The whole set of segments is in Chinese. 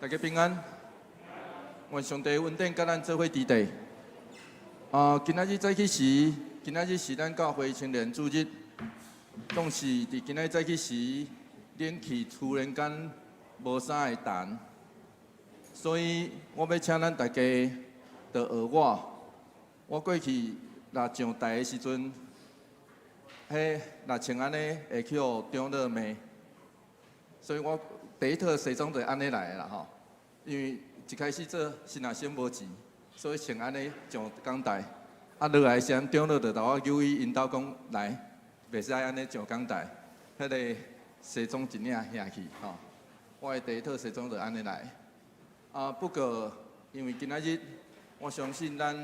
大家平安。愿上帝稳定甲咱做伙伫地。今仔日早起时，今仔日是咱教会青年主日，总是伫今仔早起时，冷气突然间无啥会弹，所以我要请咱大家着学我过去若上台的时阵，若穿安尼会去互长老骂，所以我第一套西装就安尼来的啦吼。因为一开始做新阿先无钱，所以穿安尼上讲台。落来时阵长老就甲我叫伊引导讲来，袂使安尼上讲台，迄个西装一领下去吼。我的第一套西装就安尼来。不过因为今仔日，我相信咱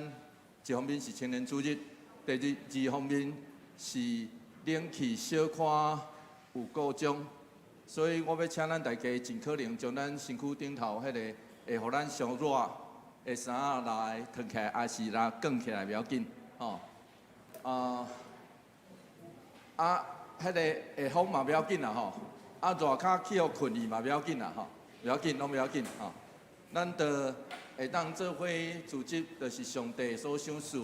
一方面是青年主日，第二方面是冷气小可有够钟，所以我要请咱大家尽可能将咱身躯顶头迄个会互咱上热的衫仔来脱起来，还是来卷起来袂要紧吼。迄个下风嘛袂要紧啦吼。热脚去互困去嘛袂要紧啦吼，袂要紧，拢袂要紧吼。咱着会当做伙组织，就是上帝所赏赐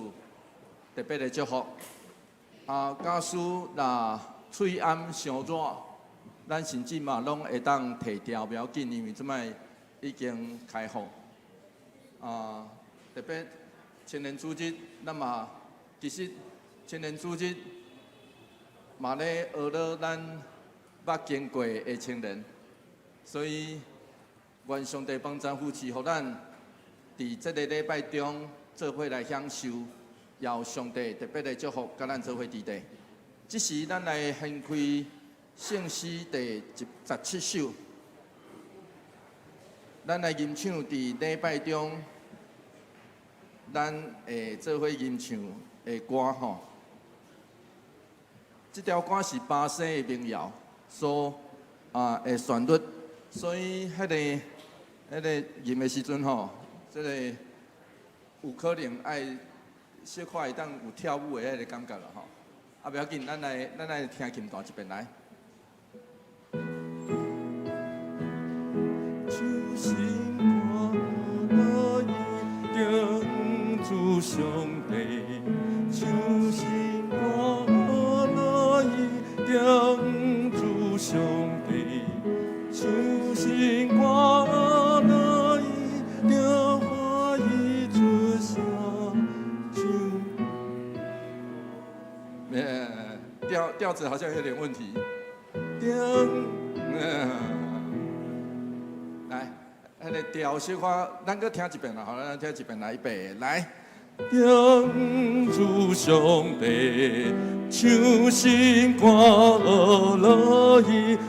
特别的祝福。假使若喙暗伤热，咱甚至嘛拢会当摕掉，袂要紧，因为即摆已经开放。特别青年组织，咱嘛其实青年组织嘛咧学了咱捌经过的青年，所以愿上帝帮咱扶持，互咱伫这个礼拜中做伙来享受，邀上帝特别的祝福，甲咱做伙伫地。这时咱来献开圣诗第17首，咱来吟唱伫礼拜中，咱会做伙吟唱的歌吼。这条歌是巴西的民谣所的旋律，所以迄个吟的时阵吼，这个有可能爱小可会当有跳舞的迄个感觉啦吼。袂要紧，咱来听琴段一遍来。主上帝，唱新歌来敬主上帝，唱新歌来敬欢喜出声。调子好像有点问题。来，那个调小可，咱搁听一遍啦，好，咱听一遍来，预备，来。敬主上帝，唱新歌来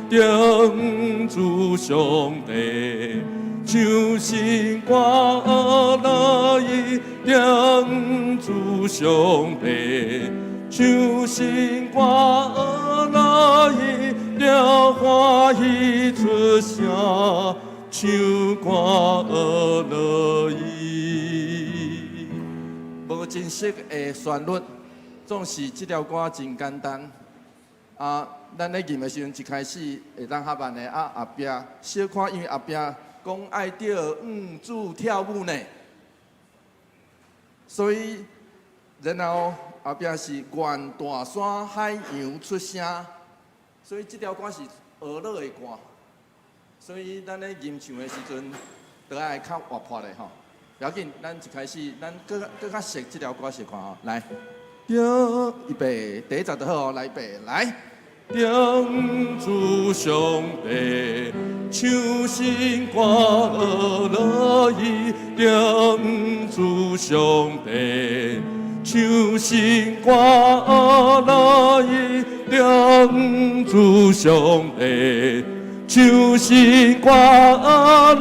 敬主上帝，唱新歌来敬主上帝，唱新歌来了欢喜出声，唱歌来。无真实的旋律，总是这条歌真简单。咱咧吟的时阵，一开始会当较慢的，后壁小可，因为后壁讲爱着主跳舞呢，所以然后后壁是愿大山海洋出声，所以这条歌是学落的歌，所以咱咧吟唱的时阵，都爱较活泼的吼。不要紧，咱一开始，咱更较熟这条歌是看吼，来，预备，第一集就好哦，来预备，来，敬主上帝，唱新歌来敬主上帝，唱新歌来敬主上帝。唱新歌来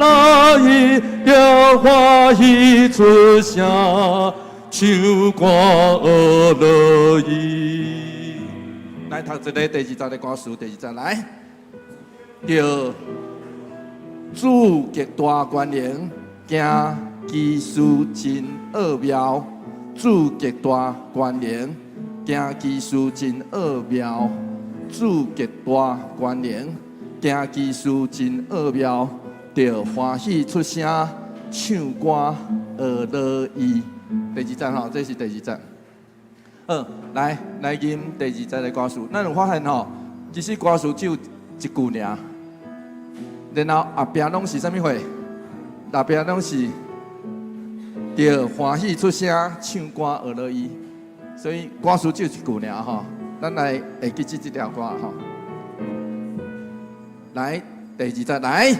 了欢喜出声，唱歌来。来读一个第二集的歌词，第二集来。着主极大权能，行奇事真奥妙。主极大权能，行奇事真奥妙。主极大权能。行奇事真奥妙，就欢喜出声唱歌学乐意。第二站吼，这是第二站。来念第二站的歌词，咱有发现吼，其实歌词只有一句尔，然后后壁拢是啥物货？后壁拢是就欢喜出声唱歌学乐意。所以歌词只有一句尔吼，咱来会记这条歌吼。来，第二站来，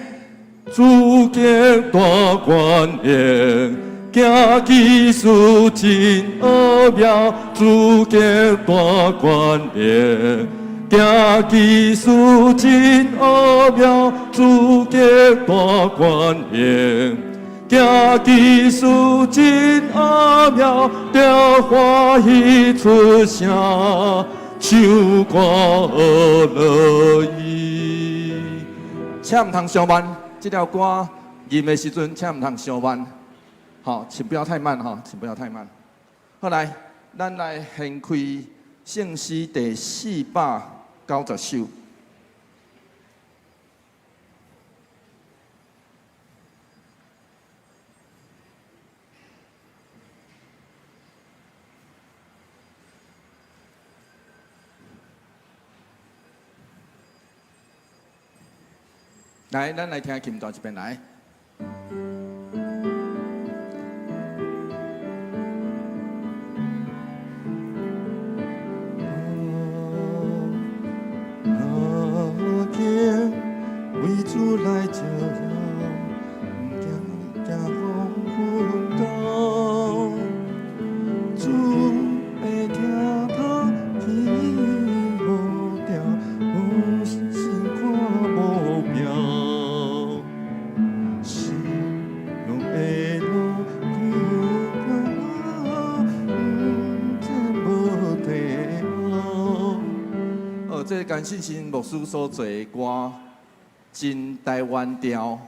主敬大观音，行技术真奥妙，主敬大观音，行技术真奥妙，主敬大观音。行技术真奥妙，着欢喜出声，唱歌学乐意。且唔通伤慢，这条歌吟的时阵，且唔通伤慢。好，请不要太慢哈，请不要太慢。好来，咱来献开圣诗第490首。来，咱来听琴段这边来。为主来照亮，行风云高，主会听他天好调，有心看目标，心拢会落困难，真无地好。这甘信心牧师所做的歌。真台湾调，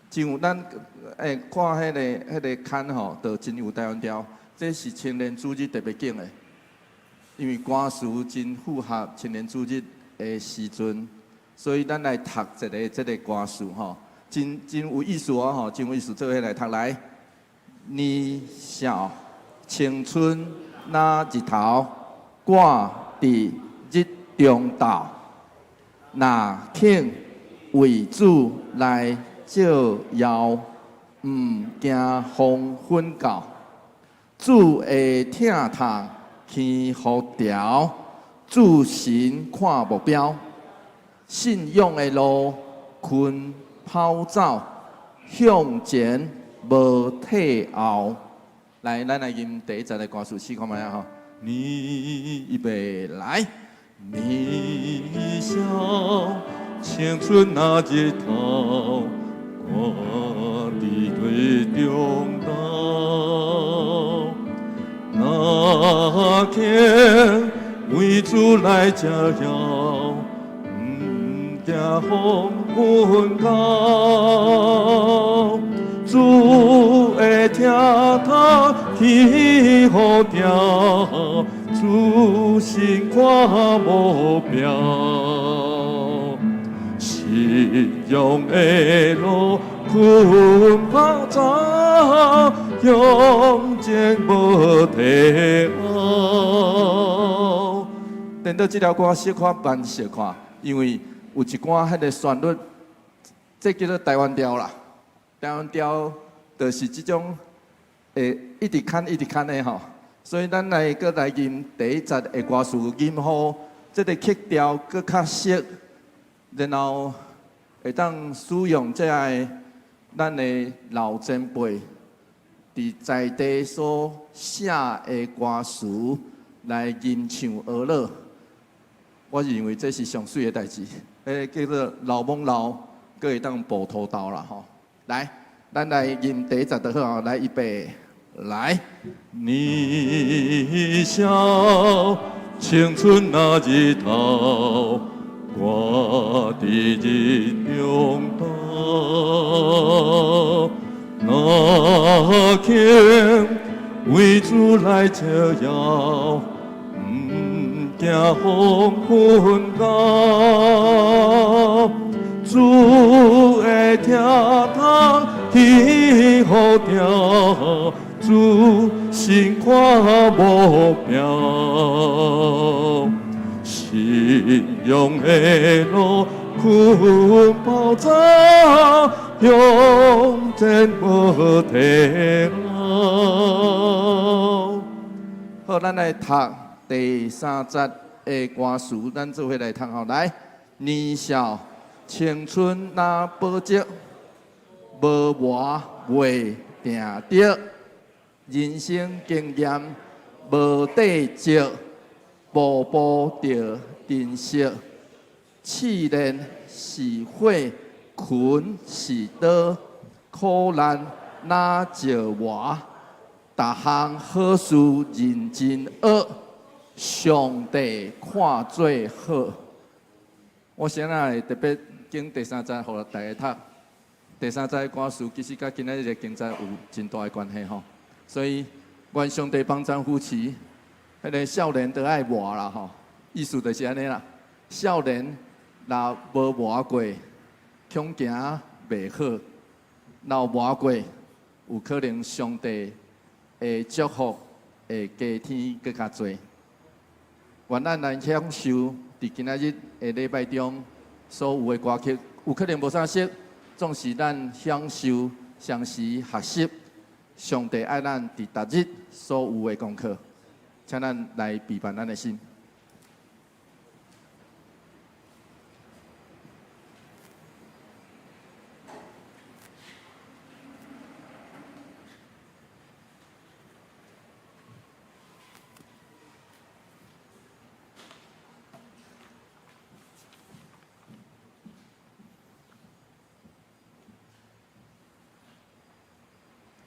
真有咱看迄个坎吼，就真有台湾调。这是青年主日特别景的，因为歌词真符合青年主日的时阵，所以咱来读这个歌词吼，真有意思哦吼，真有意思，做伙来读来。你笑青春那日头，挂伫日中昼，那肯。为主来照耀，唔惊风昏到。主会听透天福调，主神看目标。信仰的路，困跑走，向前无退后。来，咱来吟第一节的歌词，试看卖啊吼。你预备来，你笑。青春那日头，我伫对中岛，那肯为主来照耀，唔惊风云高，主会听他天好调，主心看目标。信仰的路，困跑走，向前无退后。等到这条歌小可慢小看，因为有一寡迄个旋律，这叫做台湾调啦。台湾调就是这种，一直看一直看的吼。所以咱来搁来吟第一节的歌词，吟好这个曲调搁较熟。然后会当使用这个咱的老前辈伫在地所写的歌词来吟唱学乐，我认为这是上水的代志。叫做老懵老，搁会当补土豆啦吼。来，咱来吟第一节就好，来预备，来。你笑青春那日头。我伫日中岛，那肯为主来照耀，唔惊风云高，主会听通去好调，主心看目标，信仰的路困爆炸，向前无停留。好，咱来读第3节的歌词，咱做伙来读好来。年少青春若保值，无活未定得。人生经验无地值，步步着珍惜。试炼是火，困是刀，苦难哪招活？逐项好事认真学，上帝看做好。我先来特别经第3节，互大家读。第3节的歌词其实甲今仔日的经节有真大的关系吼，所以愿上帝帮咱夫妻，迄个少年都爱活啦吼，意思就是安尼啦。少年若无活过，恐惊袂好；若活过，有可能上帝的祝福会加添更较多。愿咱来享受伫今仔日的礼拜中所有的歌曲，有可能无啥识，总是咱享受、相时学习。上帝爱咱伫逐日所有的功课，请咱来陪伴咱的心。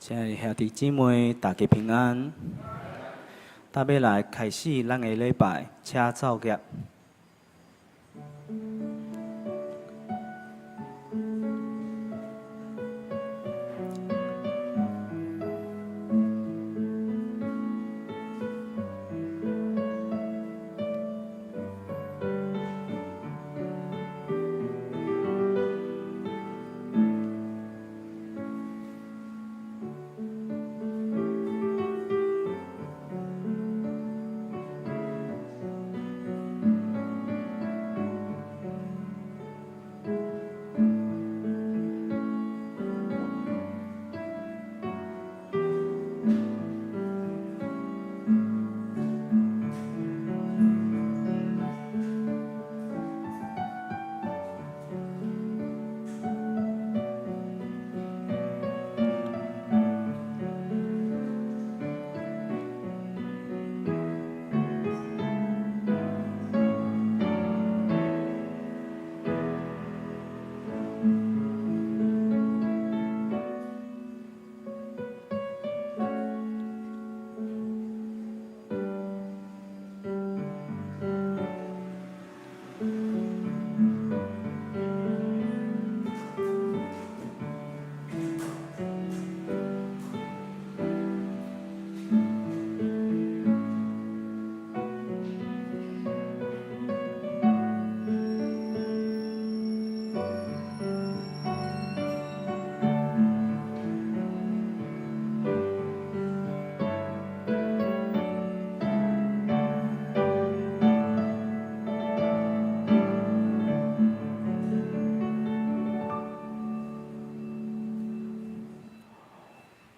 亲爱的兄弟姊妹，大家平安。搭要来开始咱的礼拜，请奏乐。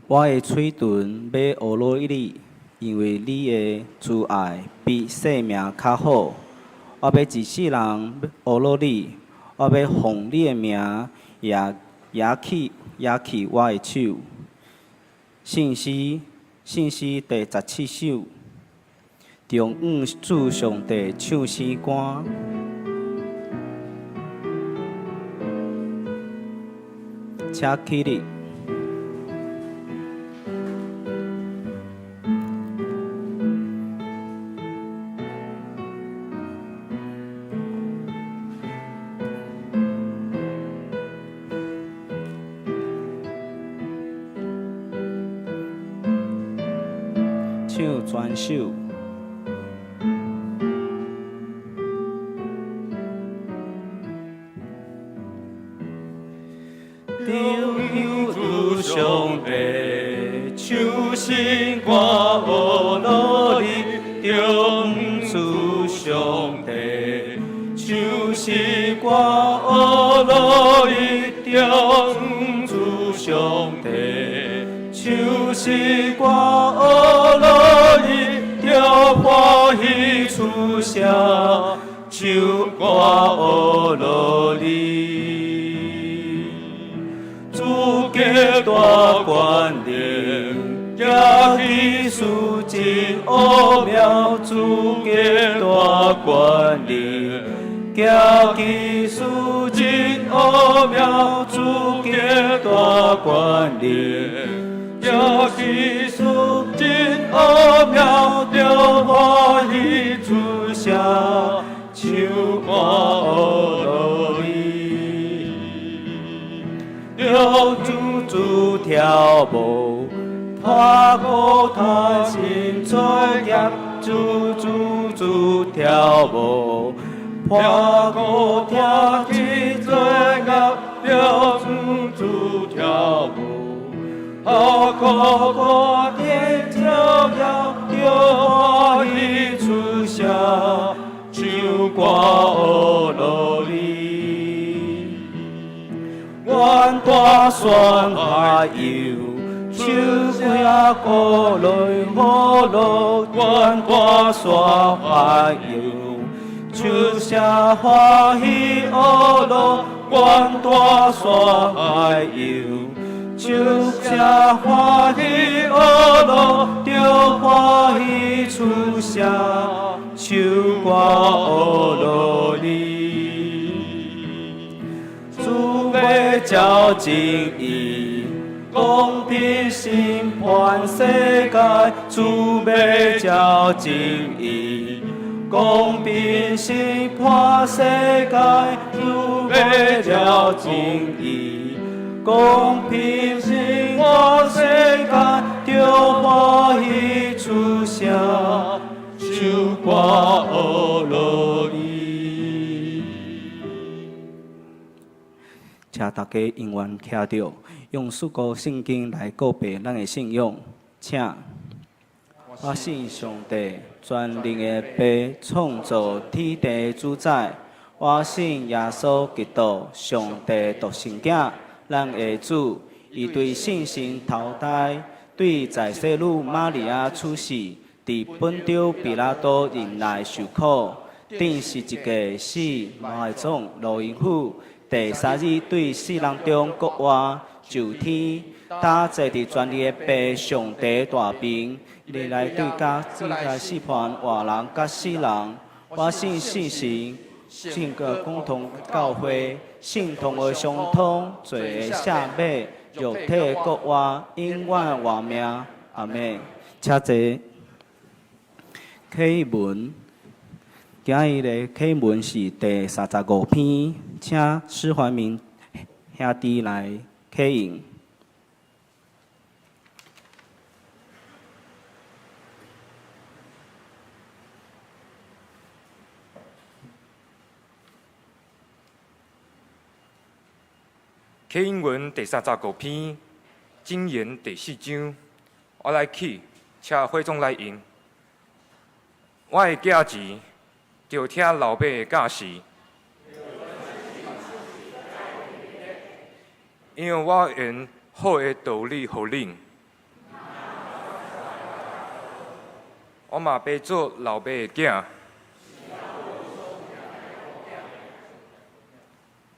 我的嘴唇要学落你，因为你的慈爱比生命较好。我要一世人学落你，我要奉你的名也起我的手。信息第17首，中午主上帝唱诗歌。请起立。唱全首。心我学努力，着不出上帝。就是我学努力，着不出上帝。就是我学努力，着欢喜出声。就我学努力，主给大权能，也技术真奥妙，主给大权能，也技术真奥妙，主给大权能，也技术真奥妙，着欢喜出声。就我学努力，要主跳舞，踏步踏前作业，主跳舞，踏步踏前作业，要主跳舞，踏步天跳跃，要欢喜出声。就我学努力，阮大山下游，手挥鼓来雨露，阮大山下游，手声欢喜学路，阮大山下游，手声欢喜学路，着欢喜出声。就我学努力，主要照正义，公平审判世界。主要照正义，公平审判世界。主要照正义，公平审判世界，着欢喜出声。就我学努力，请大家永远徛着，用四个圣经来告白咱的信仰。请，我信上帝全能的爸，创造天地主宰。我信耶稣基督，上帝独生子，咱的主，伊对圣神投胎，对在世女玛利亚出世。伫本丢比拉多任内受苦，顶是一个死毛的种罗因府。第三日对四人中国活就天，他坐伫全力的爸上帝大边，你来对甲只来审判活人甲死人。我信圣神，信个共同教会，信同的相通，罪的赦免，肉体国活，永远活命。阿门。请坐。启文，今日的启文是第35篇，请施怀民兄弟来启引。启引文第35篇，箴言第4章，我来起，请会众来引。我的价值，就听老爸的教示，因为我用好的道理予恁。我嘛要做老爸的囝。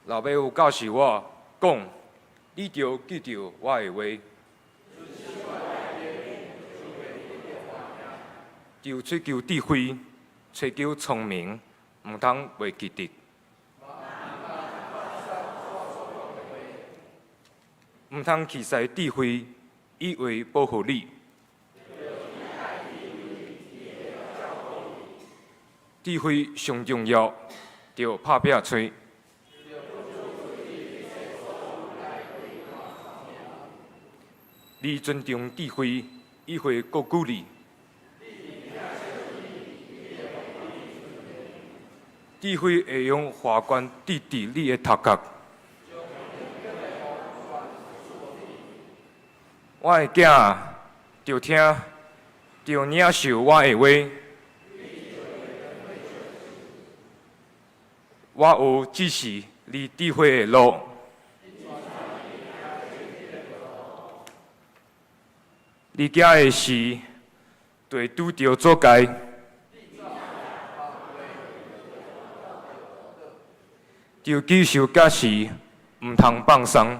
老爸有教示我讲，你着记着我的话。就追求智慧，追求聪明，毋通袂记得。毋通弃使智慧，以为保护你。智慧上重要，着拍拼找。你尊重智慧，以会国鼓励。智慧会用花冠滴滴你的头壳。我的囝，着听，着领受我的话。我有指示你智慧的路。你行的时，对拄着阻碍。着继续假时，毋通放松。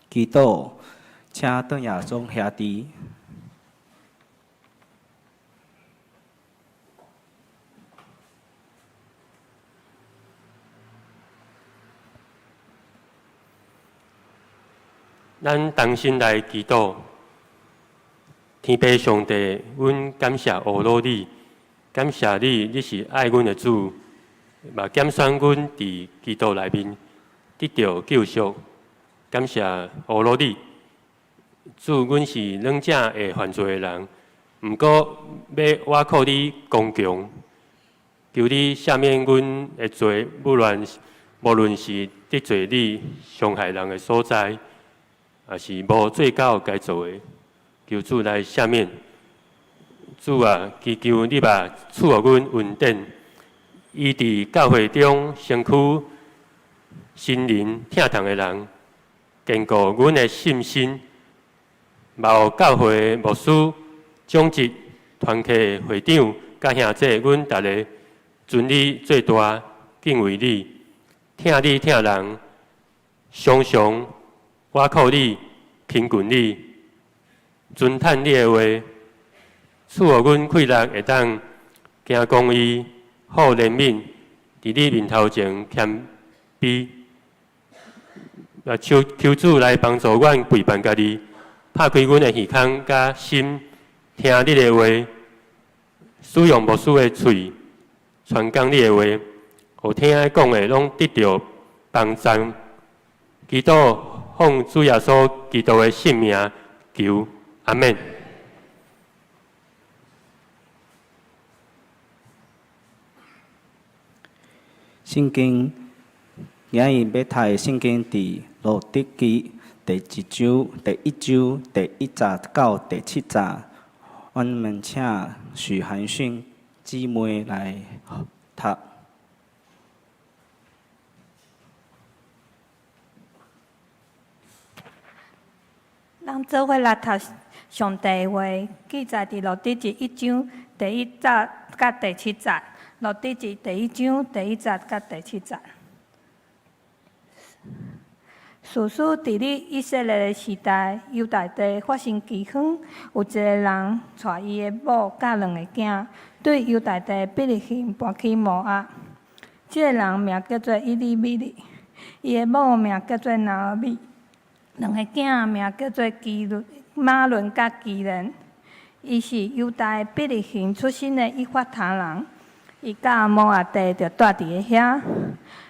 祈祷，请邓亚忠兄弟。咱同心来祈祷，天父上帝，阮感谢俄罗你，感谢你，你是爱阮的主，嘛拣选阮伫基督内面得到救赎。感谢俄罗你，主，阮是软正会犯罪的人，毋过要我靠你刚强，求你赦免阮的罪，无论是得罪你、伤害人的所在。也是无做到该做的，求主来赦免。主啊，祈求你吧赐予阮稳定，医治教会中身躯、心灵疼痛的人，坚固阮的信心。嘛有教会牧师、长职、团契会长、甲兄姐，阮大家尊你最大，敬畏你，听你听人，常常。我靠你，凭据你，尊叹你的话，赐予阮气力，会当行公义、好怜悯，伫你面头前谦卑。求主来帮助阮陪伴家己，拍开阮的耳孔甲心，听你的话，使用牧师的喙，传讲你的话，互听爱讲的拢得到帮助。祈祷。奉主耶稣基督的圣名求，阿门。圣经，今日要读的圣经伫路得记第1章第1节到第7节，我们请许涵训姊妹来读。咱做伙来读上帝的话，记载伫路得记1章第1节甲第7节，路得记第1章第1节甲第7节。事实伫咧以色列的时代，犹大地发生饥荒，有一个人带伊的某甲2个囝，对犹大地比利行搬去摩押。这个人名叫做以利米利，伊的某名叫做拿俄米。2个囝名叫做马伦甲基连，伊是犹大比利行出身的以法他人，伊甲摩押地就住伫个遐。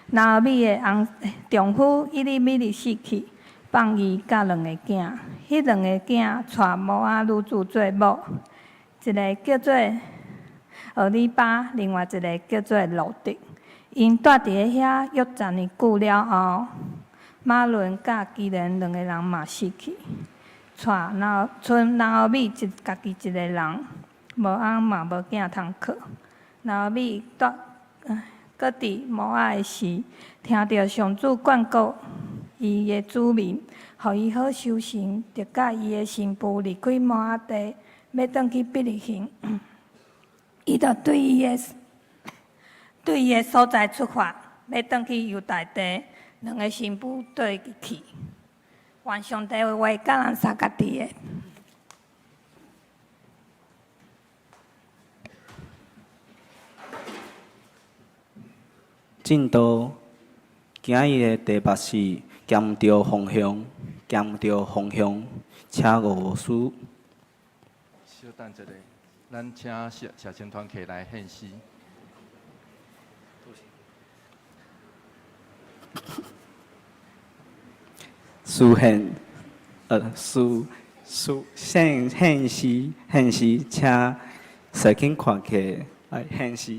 拿俄米的丈夫以利米利死去，放伊甲2个囝，迄2个囝带摩押女子做某，一个叫做俄利巴，另外一个叫做路得。因住伫个遐约10年久了后。马伦甲基连2个人嘛死去，剩拿俄米家己一个人，无翁嘛无囝通靠。拿俄米搁伫摩押的时，听到上主眷顾伊的子民，互伊好修行，就甲伊的新妇离开摩押地，要转去比利行。伊就对伊的所在出发，要转去犹大地。2个新妇对去，愿上帝的话甲咱相家己的。进度，今日的题目是兼着方向，请五师。稍等一下，咱请社青团契来献诗。书现时，请随紧看起来现时。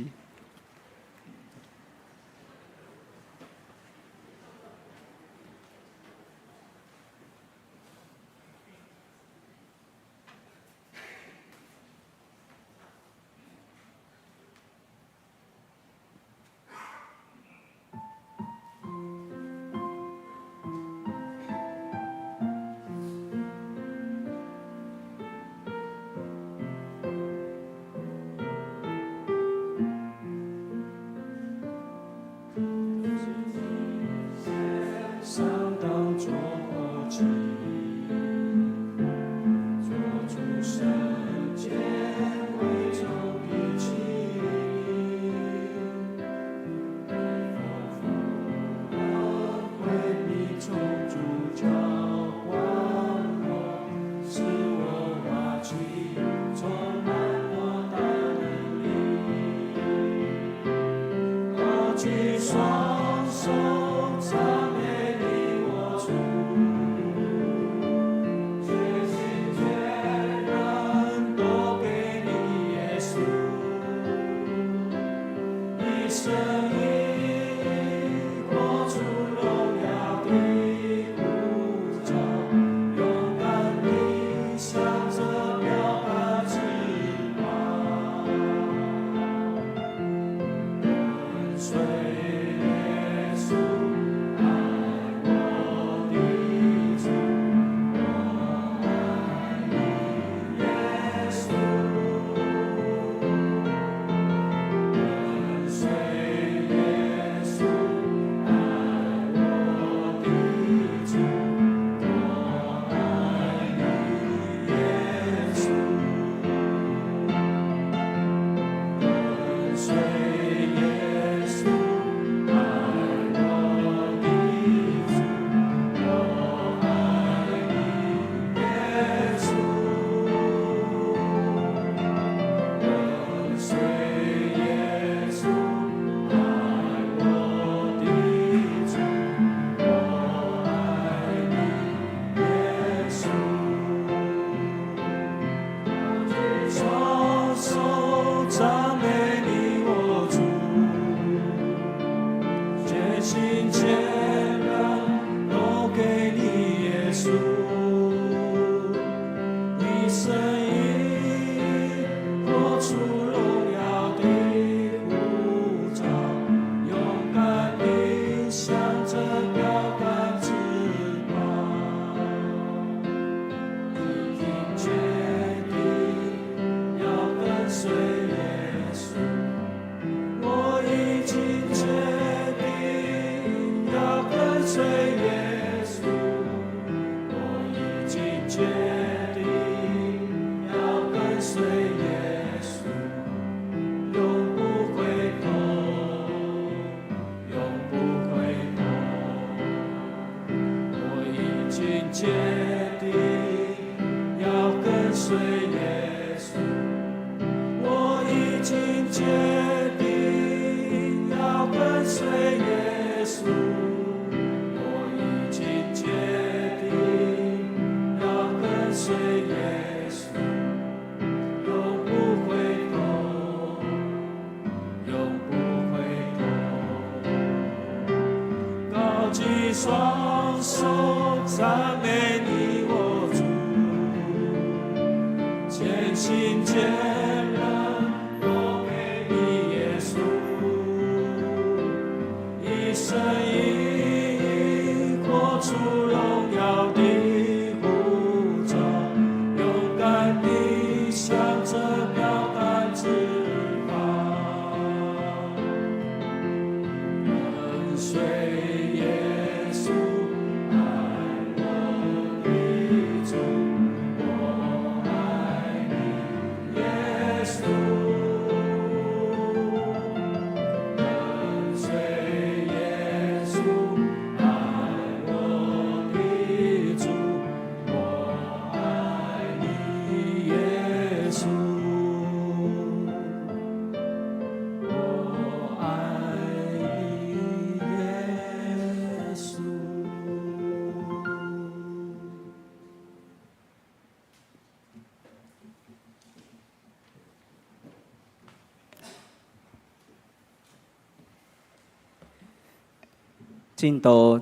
进度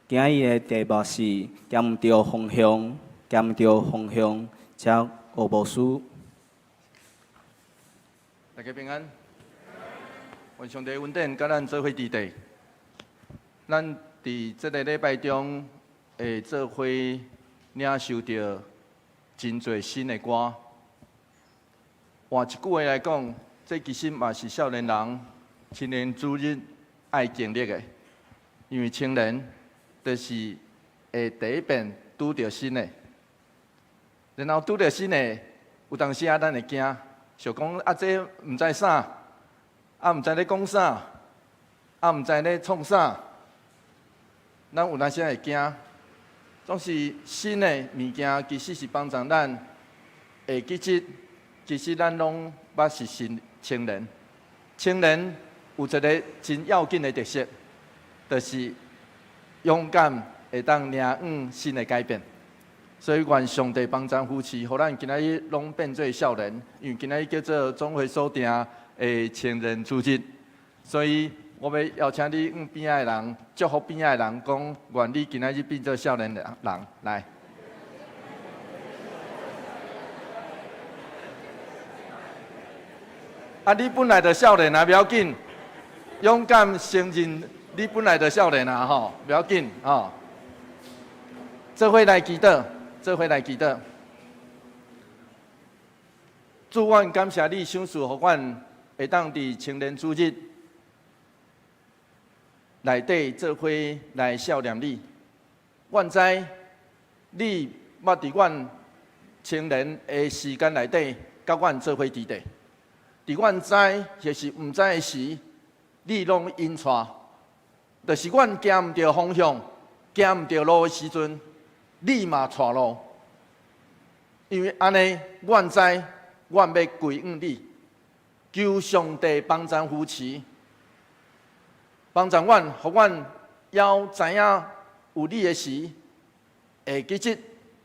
今日的题目是兼着方向，兼着方向，请学务书。大家平安。愿上帝恩典，甲咱做伙伫地。咱伫这个礼拜中，会做伙领受到真侪新的歌。换一句话来讲，这其实嘛是少年人青年主日爱经历的，因为青年就是会第一遍拄着新的，然后拄着新的，有当时咱会惊，想讲啊这毋知啥，啊毋知咧讲啥，啊毋知咧创啥，咱有当时会惊。总是新的物件，其实是帮助咱会记得，其实咱拢捌是青年。青年有一个真要紧的特色，就是勇敢会当领新的改变。所以愿上帝帮助夫妻，互咱今仔日拢变做少年，因为今仔日叫做总会所定的青年主日，所以我要邀请你边仔的人，祝福边仔的人，讲愿你今仔日变做少年人来。啊，你本来就少年啊，不要紧，勇敢承认你本来就少年啊，吼，不要紧哦。做伙来祈祷，做伙来祈祷。主，阮感谢你赏赐，互阮会当伫青年主日内底做伙来孝念你。阮知你捌伫阮青年的时间内底，甲阮做伙伫地。伫阮知或是毋知的时，你拢引带，就是阮行毋着方向、行毋着路的时阵，你嘛带路。因为安尼，阮知阮要归应你，求上帝帮助夫妻，帮助阮，互阮要知影有你的时，会记得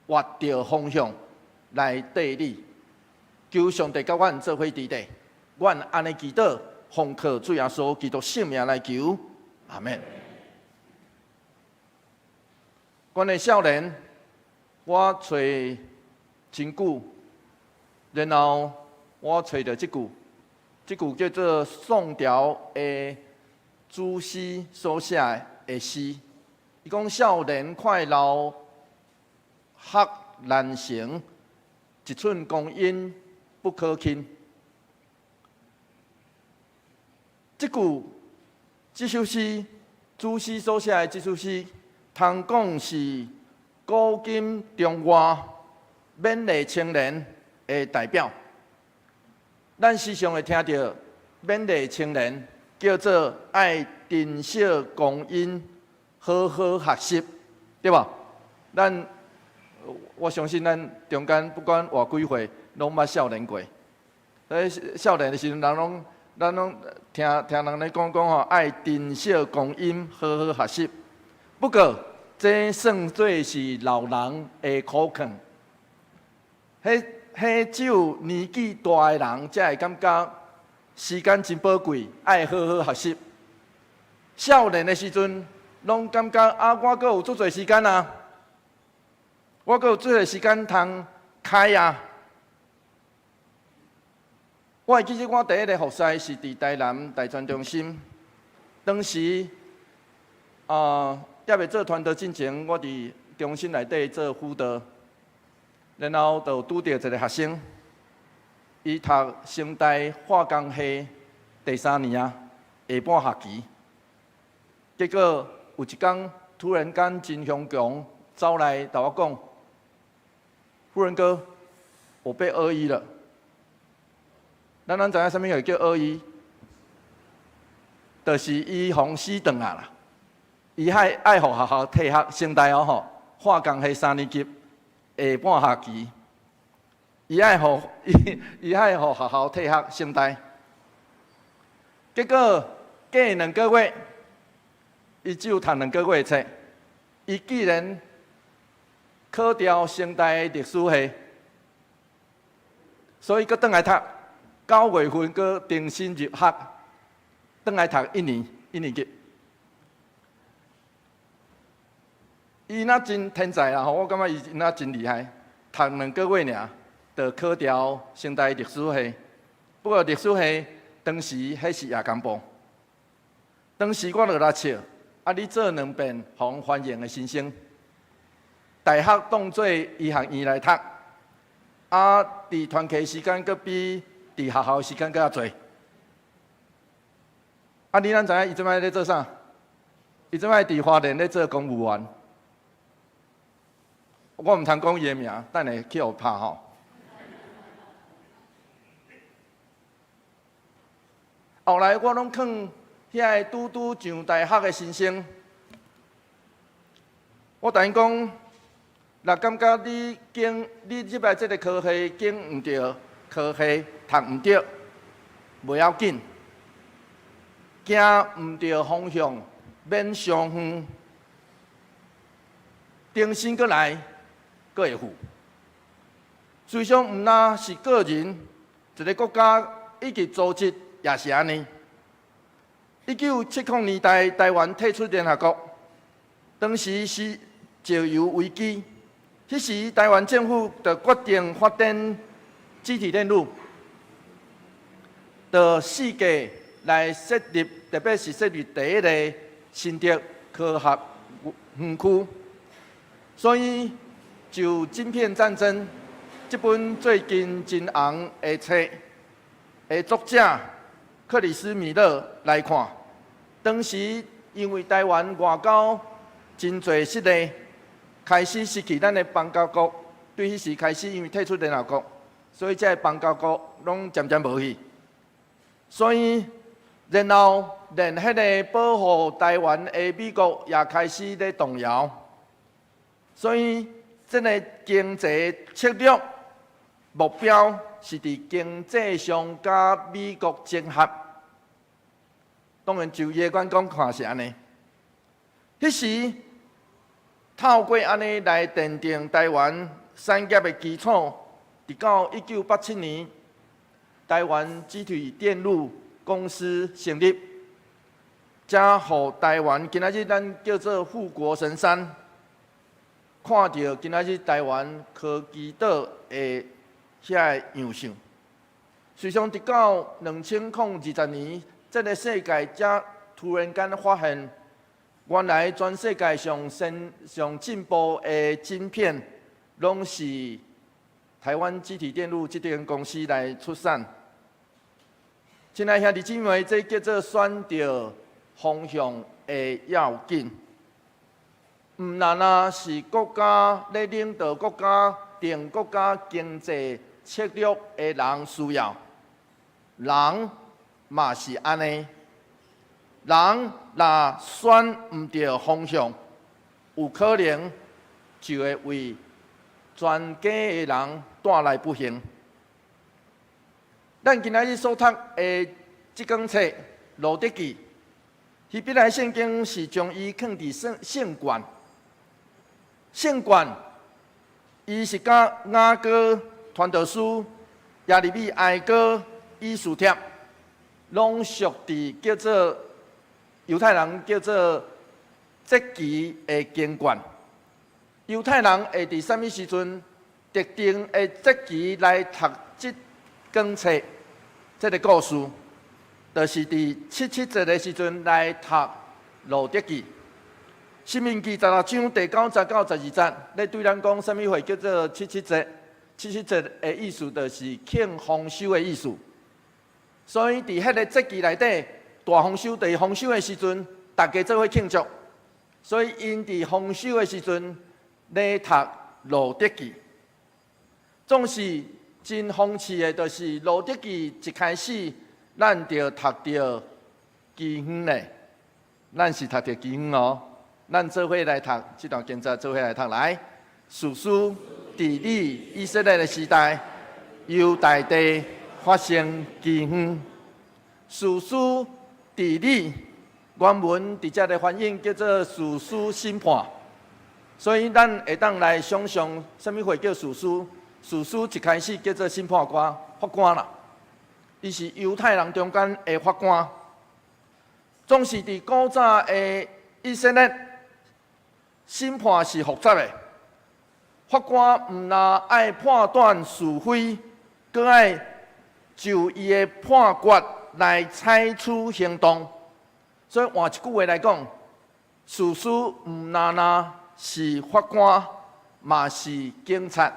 挖着方向来对你。求上帝甲阮做伙伫地。阮安尼祈祷，奉靠主耶稣基督圣名来求，阿免。阮的少年，我找真久，然后我找到即句，即句叫做宋朝的朱熹所写的诗。伊讲少年快乐学难成，一寸光阴不可轻。这首诗，朱熹所写的这首诗，通讲是古今中外勉励青年的代表。咱时常会听到勉励青年叫做爱珍惜光阴，好好学习，对吧？我相信咱中间不管偌几岁，拢捌少年过。少年的时阵，咱拢听人咧讲吼，爱珍惜光阴，好好学习。不过，这算做是老人的苦劝。迄只有年纪大的人才会感觉时间真宝贵，爱好好学习。少年的时阵，拢感觉啊，我阁有足侪时间啊，我阁有足侪时间通开啊。我会记得我第一个服侍是伫台南大专中心，当时还未做传道进前，我伫中心内底做辅导，然后就拄到一个学生，伊读成大化工系第3年啊，下半学期，结果有一天突然间真凶强走来甲我讲：“夫人哥，我被恶意了。”咱知影啥物叫恶意？就是伊互死转啊啦！伊爱互学校退学，成大吼化工系3年级下半学期，伊爱互学校退学成大。结果过2个月，伊只有读2个月的册，伊竟然考调成大的历史系，所以佫转来读。9月份，佮重新入学，转来读1年级。伊那真天才啦，我感觉伊那真厉害，读2个月尔，就考调成大历史系。不过历史系当时迄是夜间部，当时我就来笑，你做2遍互欢迎的新生，大学当做医学院来读，伫团课时间佫比伫学校时间佫较侪。你咱知影伊即摆咧做啥？伊即摆伫花莲咧做公务员。我毋通讲伊的名，等下去互拍吼。后来我拢劝遐个拄上大学的新生，我同因讲，若感觉你即摆即个科系经毋着，科系读毋着，袂要紧，行毋着方向，免伤远，重新过来。佫会富。虽上毋那是个人，一个国家以及组织也是安尼。1970年代，台湾退出联合国，当时是石油危机，迄时台湾政府就决定发展集体电路，到世界来设立，特别是设立第一个新竹科学园区，所以。就《晶片战争》这本最近真红的册的作者克里斯·米勒来看，当时因为台湾外交真侪失利，开始失去咱的邦交国，对迄时开始因为退出联合国，所以这个邦交国拢渐渐无去，所以然后连迄个保护台湾的美国也开始咧动摇，所以。这个经济策略目标是伫经济上甲美国整合。当然，就叶观讲看是安尼。迄时透过安尼来奠定台湾产业的基础，直到1987年，台湾集体电路公司成立，才互台湾今仔日咱叫做富国神山。看到今仔日台湾科技岛的遐个样相，实际上直到2020年，这个世界才突然间发现，原来全世界上进步的晶片，拢是台湾集体电路这间公司来出产。亲爱兄弟姊妹，这叫做选到方向的要紧。毋但是国家咧领导国家、定国家经济策略的人需要，人嘛是安尼。人若选毋着方向，有可能就会为全家的人带来不幸。咱今仔日所读的这本册《路德记》，希伯来圣经是将伊放伫圣卷。圣卷，伊是甲雅歌、传道书、耶利米哀歌、以斯帖，拢属伫叫做犹太人叫做节期的经卷。犹太人会伫啥物时阵特定的节期来读这本册，这个故事，就是伫77的时阵来读路德记。申命记16章第9、19、12节，咧对咱讲，啥物话叫做77节？77节的意思就是庆丰收的意思。所以伫迄个节期内底，大丰收，伫丰收的时阵，大家做伙庆祝。所以因伫丰收的时阵，咧读路德记。总是真讽刺的，就是路德记一开始，咱就读到基远咧，咱是读到基远哦。咱做伙来读这段经节，做伙来读来。士师地理以色列的时代，犹大地发生饥荒。士师地理原文直接的翻译叫做士师审判，所以咱会当来想象，什么会叫士师？士师一开始叫做审判官、法官啦，伊是犹太人中间的法官，总是伫古早的以色列。审判是复杂的，法官毋但爱判断是非，阁爱就伊的判决来采取行动。所以换一句话来讲，事实毋但是法官，嘛是警察、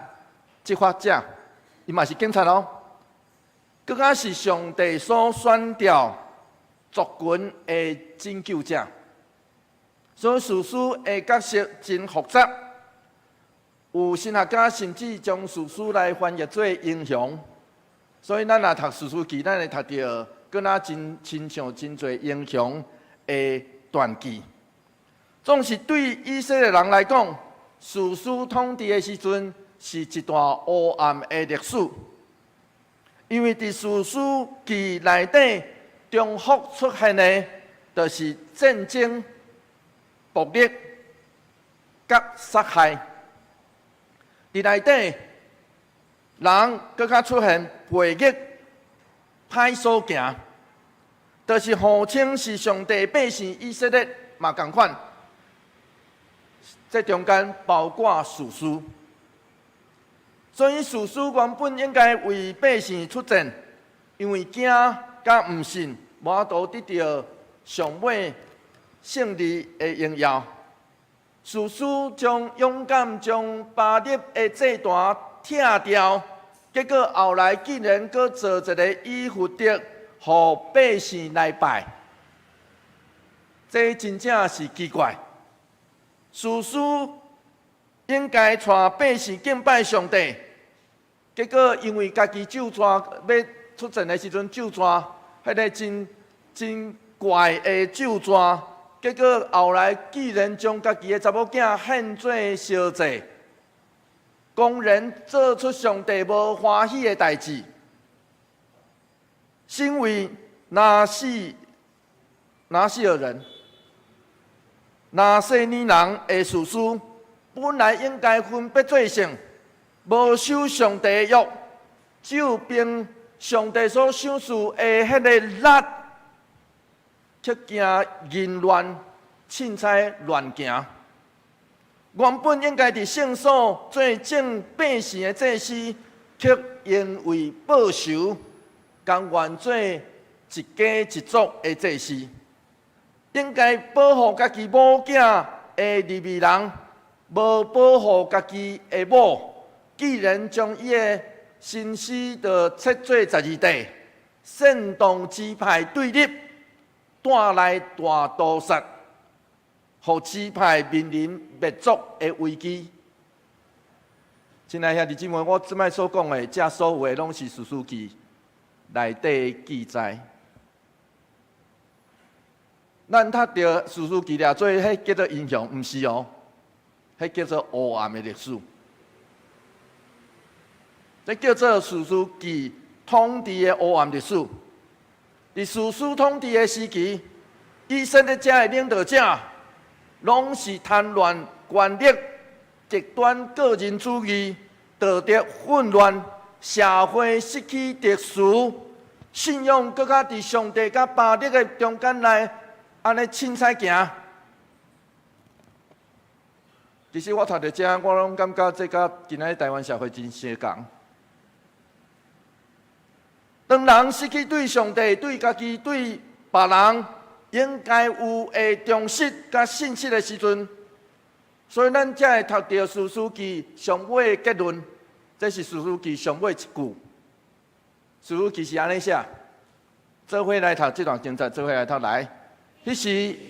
执法者，伊嘛是警察哦。更加是上帝所选调族群的拯救者。所以事实的角色真复杂，有神学家甚至将事实来翻译做英雄。所以咱若读士师记，咱会读到更加真亲像真侪英雄的传记。总是对以色列人来讲，士师统治的时阵是一段黑暗的历史。因为伫士师记内底重复出现的，就是战争、暴力、甲杀害。伫内底，人更较出现悖逆、歹所行，就是号称是上帝百姓以色列嘛同款。这中间包括士师。所以，士师原本应该为百姓出战，因为惊甲毋信，无法度得到上尾胜利的荣耀。士师勇敢将巴力的祭坛拆掉，结果后来竟然阁做一个以福德，互百姓来拜，这真正是奇怪。士师应该带百姓敬拜上帝。结果因为家己咒抓要出阵的时阵咒抓，迄个真怪的咒抓，结果后来既然将家己的查某囝献做烧祭，公然做出上帝无欢喜的代志。身为拿细尔人、拿细尼人的士师，本来应该分别做成。无守上帝的约，只有凭上帝所赏赐的迄个力，却行淫乱、凊彩乱行。原本应该伫圣所做正百姓的祭司，却因为报仇，甘愿做一家一族的祭司。应该保护家己某囝的利未人，无保护家己的某。既然将伊的身世就切做12块，煽动支派对立，带来大屠杀，互支派面临灭族的危机。亲爱兄弟姊妹，我即摆所讲的，这所有的拢是士师记内底的记载。咱读到士师记了，做迄叫做英雄，毋是哦，迄叫做黑暗的历史。这叫做士师记统治的黑暗历史。伫士师统治的时期，以色列者的领导者，拢是贪婪、权力、极端个人主义，导致混乱，社会失去秩序，信仰更加伫上帝甲巴力的中间来安尼凊彩行。其实我读到这，我拢感觉这甲今仔台湾社会真相共。当人失去对上帝、对家己、对别人应该有的重视甲信息的时阵，所以咱才会读到士师记上尾的结论。这是士师记上尾一句。士师记是安尼写：做伙来读这段经节，做伙来读来。迄时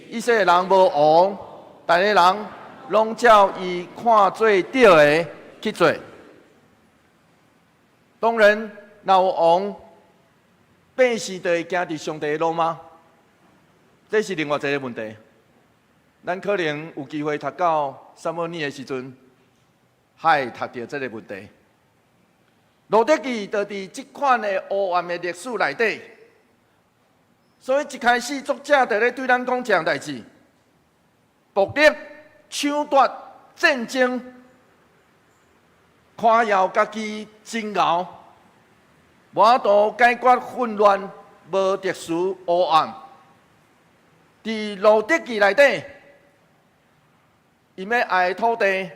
以色列人无王，大家人拢照伊看做对的去做。当然，若有王。百姓就会行伫上帝的路吗？这是另外一个问题。咱可能有机会读到撒母耳的时阵，还会读到这个问题。路得记就伫这款的黑暗的历史内底，所以一开始作者就咧对咱讲这样代志：暴力、抢夺、战争，夸耀家己真傲。无法度解决混乱、无秩序、黑暗。伫路得记内底，因要爱的土地，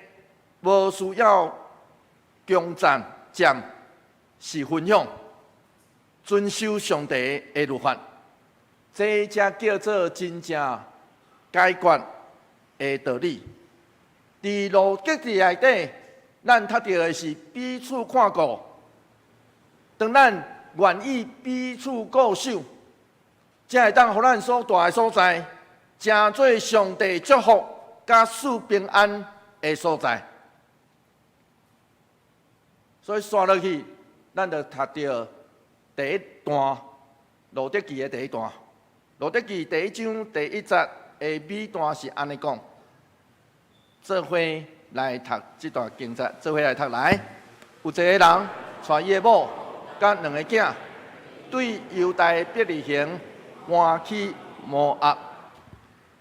无需要强占，是分享，遵守上帝的律法，这才叫做真正解决的道理。伫路德记内底，咱读到的是彼此看顾。当咱愿意彼此顾守，才会当互咱所住的所在，成做上帝祝福甲赐平安的所在。所以刷落去，咱就读到第一段《路德记》的第一段，《路德记》第1章第1节的尾段是安尼讲。做伙来读这段经节，做伙来读来。有一个人带伊的某甲2个囝，对犹大伯利恒搬去摩押。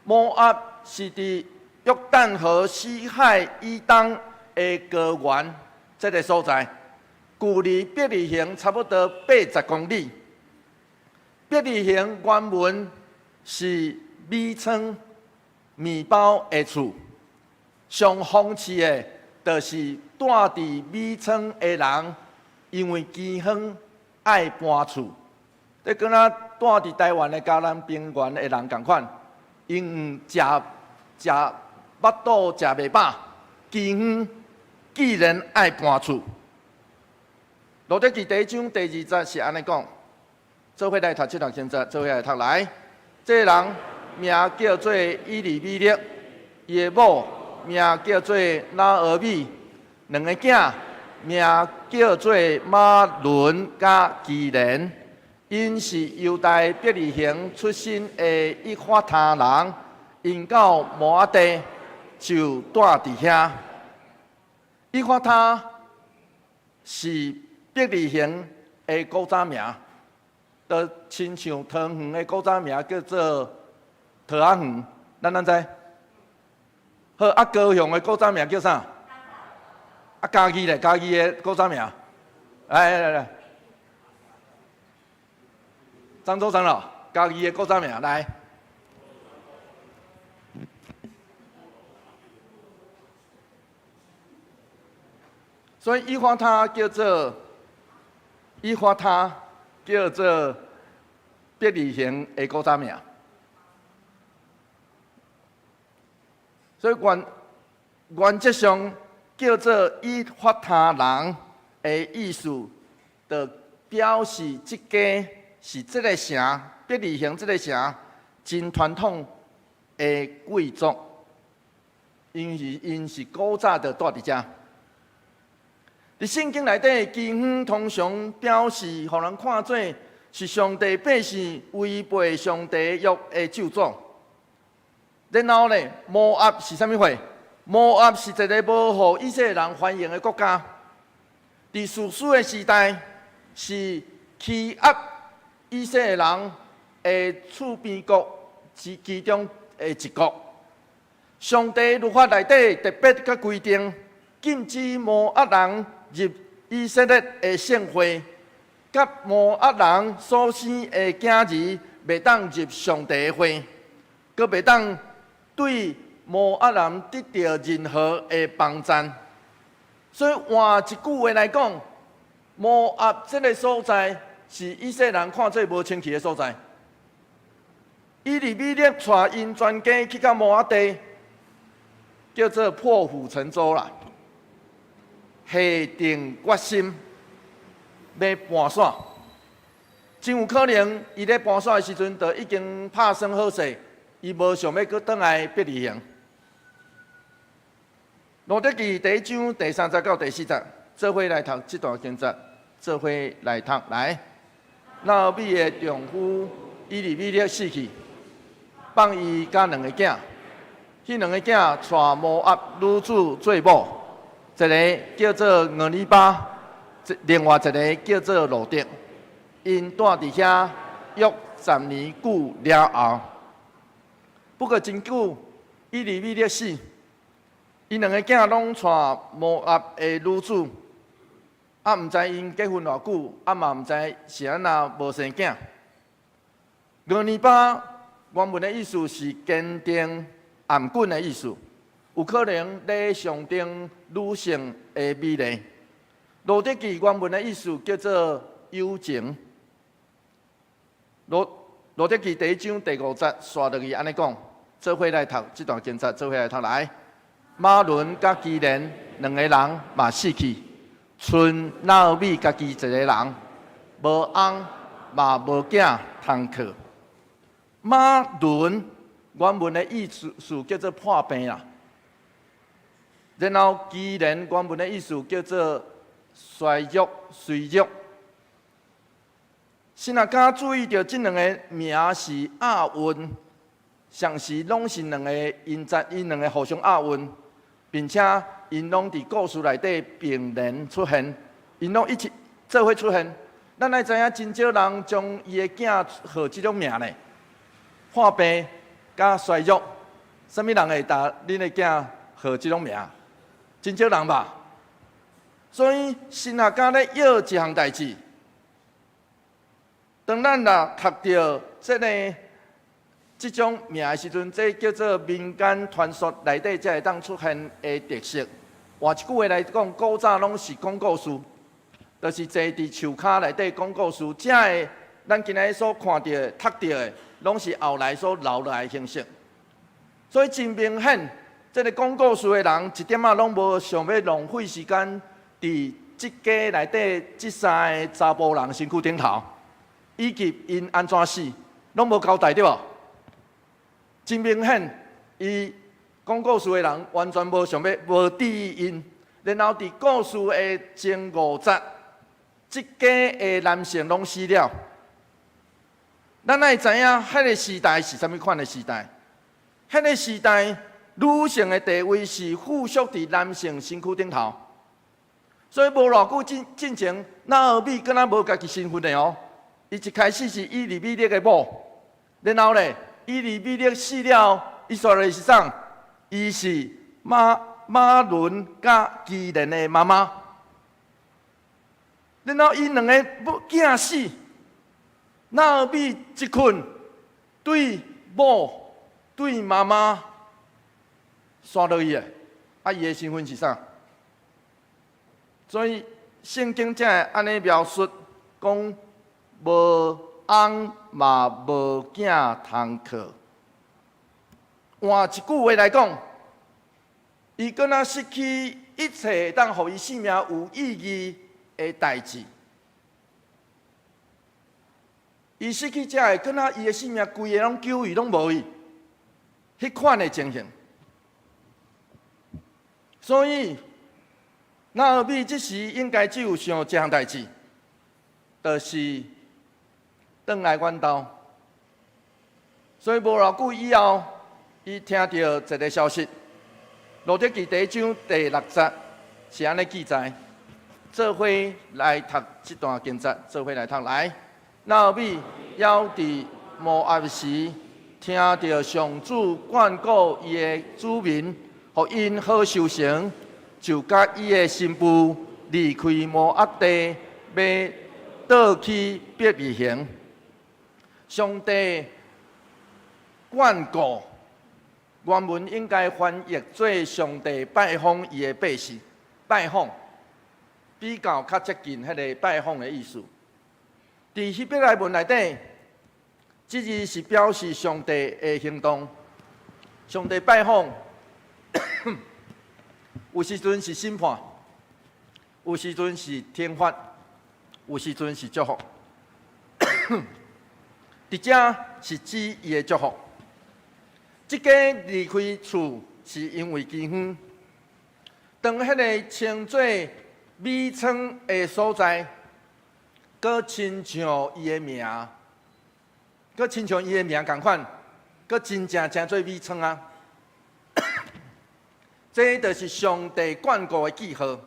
摩押是伫约旦河西海以东的高原这个所在，距离伯利恒差不多80公里。伯利恒原文是米仓面包的厝。上讽刺的，就是住伫米仓的人，因为饥荒爱搬厝。这跟咱住伫台湾的嘉南平原的人同款，因食腹肚食袂饱，饥荒既然爱搬厝。路德记第1章第2节是安尼讲，做伙来读这段经节，做伙来读来。这个人名叫做以利米勒，伊的某名叫做拿俄米，2个囝名叫做马伦甲基连，因是犹大伯利恒出身的以法他人，因到摩押地就住伫遐。以法他是伯利恒的古早名，就亲像桃园的古早名叫做桃仔园，咱知？好，高雄的古早名叫啥？嘉义咧，嘉义的古早名，来，漳州长老，嘉义的古早名来。所以以法他叫做伯利恒的古早名。所以原则上叫做以法他人的意思，就表示这家是这个城伯利恒这个城真传统的贵族，因是古早就住伫遮。伫圣经内底，饥荒通常表示互人看做是上帝百姓违背上帝约的咒诅。然后呢，摩押是啥物货？摩押是一个无互以色列人欢迎的国家。伫士师的时代，是欺压以色列人的厝边国其中的一国。上帝律法内底特别甲规定，禁止摩押人入以色列的圣会，甲摩押人所生的囝儿袂当入上帝的会，阁袂当对摩押人得到任何的帮赞。所以换一句话来讲，摩押这个所在是以色列人看做无清气的所在。以利米勒带因全家去到摩押地，叫做破釜沉舟啦，下定决心要搬线。真有可能，伊咧搬线的时阵，就已经拍算好势，伊无想要搁倒来伯利恒。路德记第1章第3节到第4节，做伙来读这段经节，做伙来读来。拿俄米的丈夫以利米勒死去，放伊甲2个囝，迄2个囝带摩押女子做某，一个叫做俄利巴，另外一个叫做路德。因住伫遐约10年久了后，不过真久，以利米勒死，因2个囝拢带摩押的女子，毋知因结婚偌久，嘛毋知是安那无生囝。俄利巴原文的意思是坚定严谨的意思，有可能咧象征女性的美丽。路德记原文的意思叫做友情。路德记第1章第5节刷落去安尼讲，做伙来读这段经节，做伙来读来。马伦甲基连2个人嘛死去，剩拿俄米家己1个人，无翁嘛无囝通靠。马伦原文的意思叫做破病啦，然后基连原文的意思叫做衰弱。新啊，敢注意到这2个名是押韵，像是拢是2个音节，因2个互相押韵，并且因拢伫故事内底并联出现，因拢一起做伙出现。咱来知影，真少人将伊的囝号这种名呢，破病甲衰弱，什么人会打恁的囝号这种名？真少人吧。所以新啊，敢咧要一项代志。当咱若读到这种名的时阵，这叫做民间传说内底才会当出现的特色。换一句话来讲，古早拢是讲故事，就是坐伫树骹内底讲故事。这个咱今日所看到的、读到的，拢是后来所留落来的形式。所以真明显，这个讲故事的人一点仔拢无想要浪费时间伫即家内底即3个查甫人身躯顶头。以及因安怎死，拢无交代对无？真明显，伊讲故事的人完全无想要无注意因，然后伫故事的前5节，即家的男性拢死了。咱爱知影，迄个时代是啥物款的时代？迄个时代，女性的地位是附属伫男性身躯顶头，所以无偌久进前，拿俄米敢若无家己身份的哦。伊一开始是以利米勒的某，然后咧，以利米勒死了，伊说的是啥？伊是马伦甲基连的妈妈。然后伊2个囝死，拿俄米一困对某对妈妈刷落去的，伊的身份是啥？所以圣经才会安尼描述讲。无翁嘛无囝通靠。换一句话来讲，伊敢若失去一切当互伊生命有意义的代志。伊失去这个，敢若伊的生命规个拢救伊拢无伊，迄款的情形。所以，拿俄米这时应该只有想一项代志，就是。转来阮兜，所以无偌久以后，伊听到一个消息，《路德记》第1章第6节是安尼记载，做伙来读这段经节，做伙来读来。拿俄米要伫摩押时，听到上主眷顾伊的子民，互因好修行，就甲伊的新妇离开摩押地，要倒去伯利恒。上帝眷顾，原文应该翻译做上帝拜访伊的百姓。拜访比较接近迄个拜访的意思。伫希伯来文内底，这字是表示上帝的行动。上帝拜访，有时阵是审判，有时阵是天罚，有时阵是祝福。伫遮是指伊的祝福。即家离开厝是因为饥荒。当迄个称作美称的所在，搁亲像伊的名，搁亲像伊的名同款，搁真正做美称啊！这就是上帝眷顾的记号。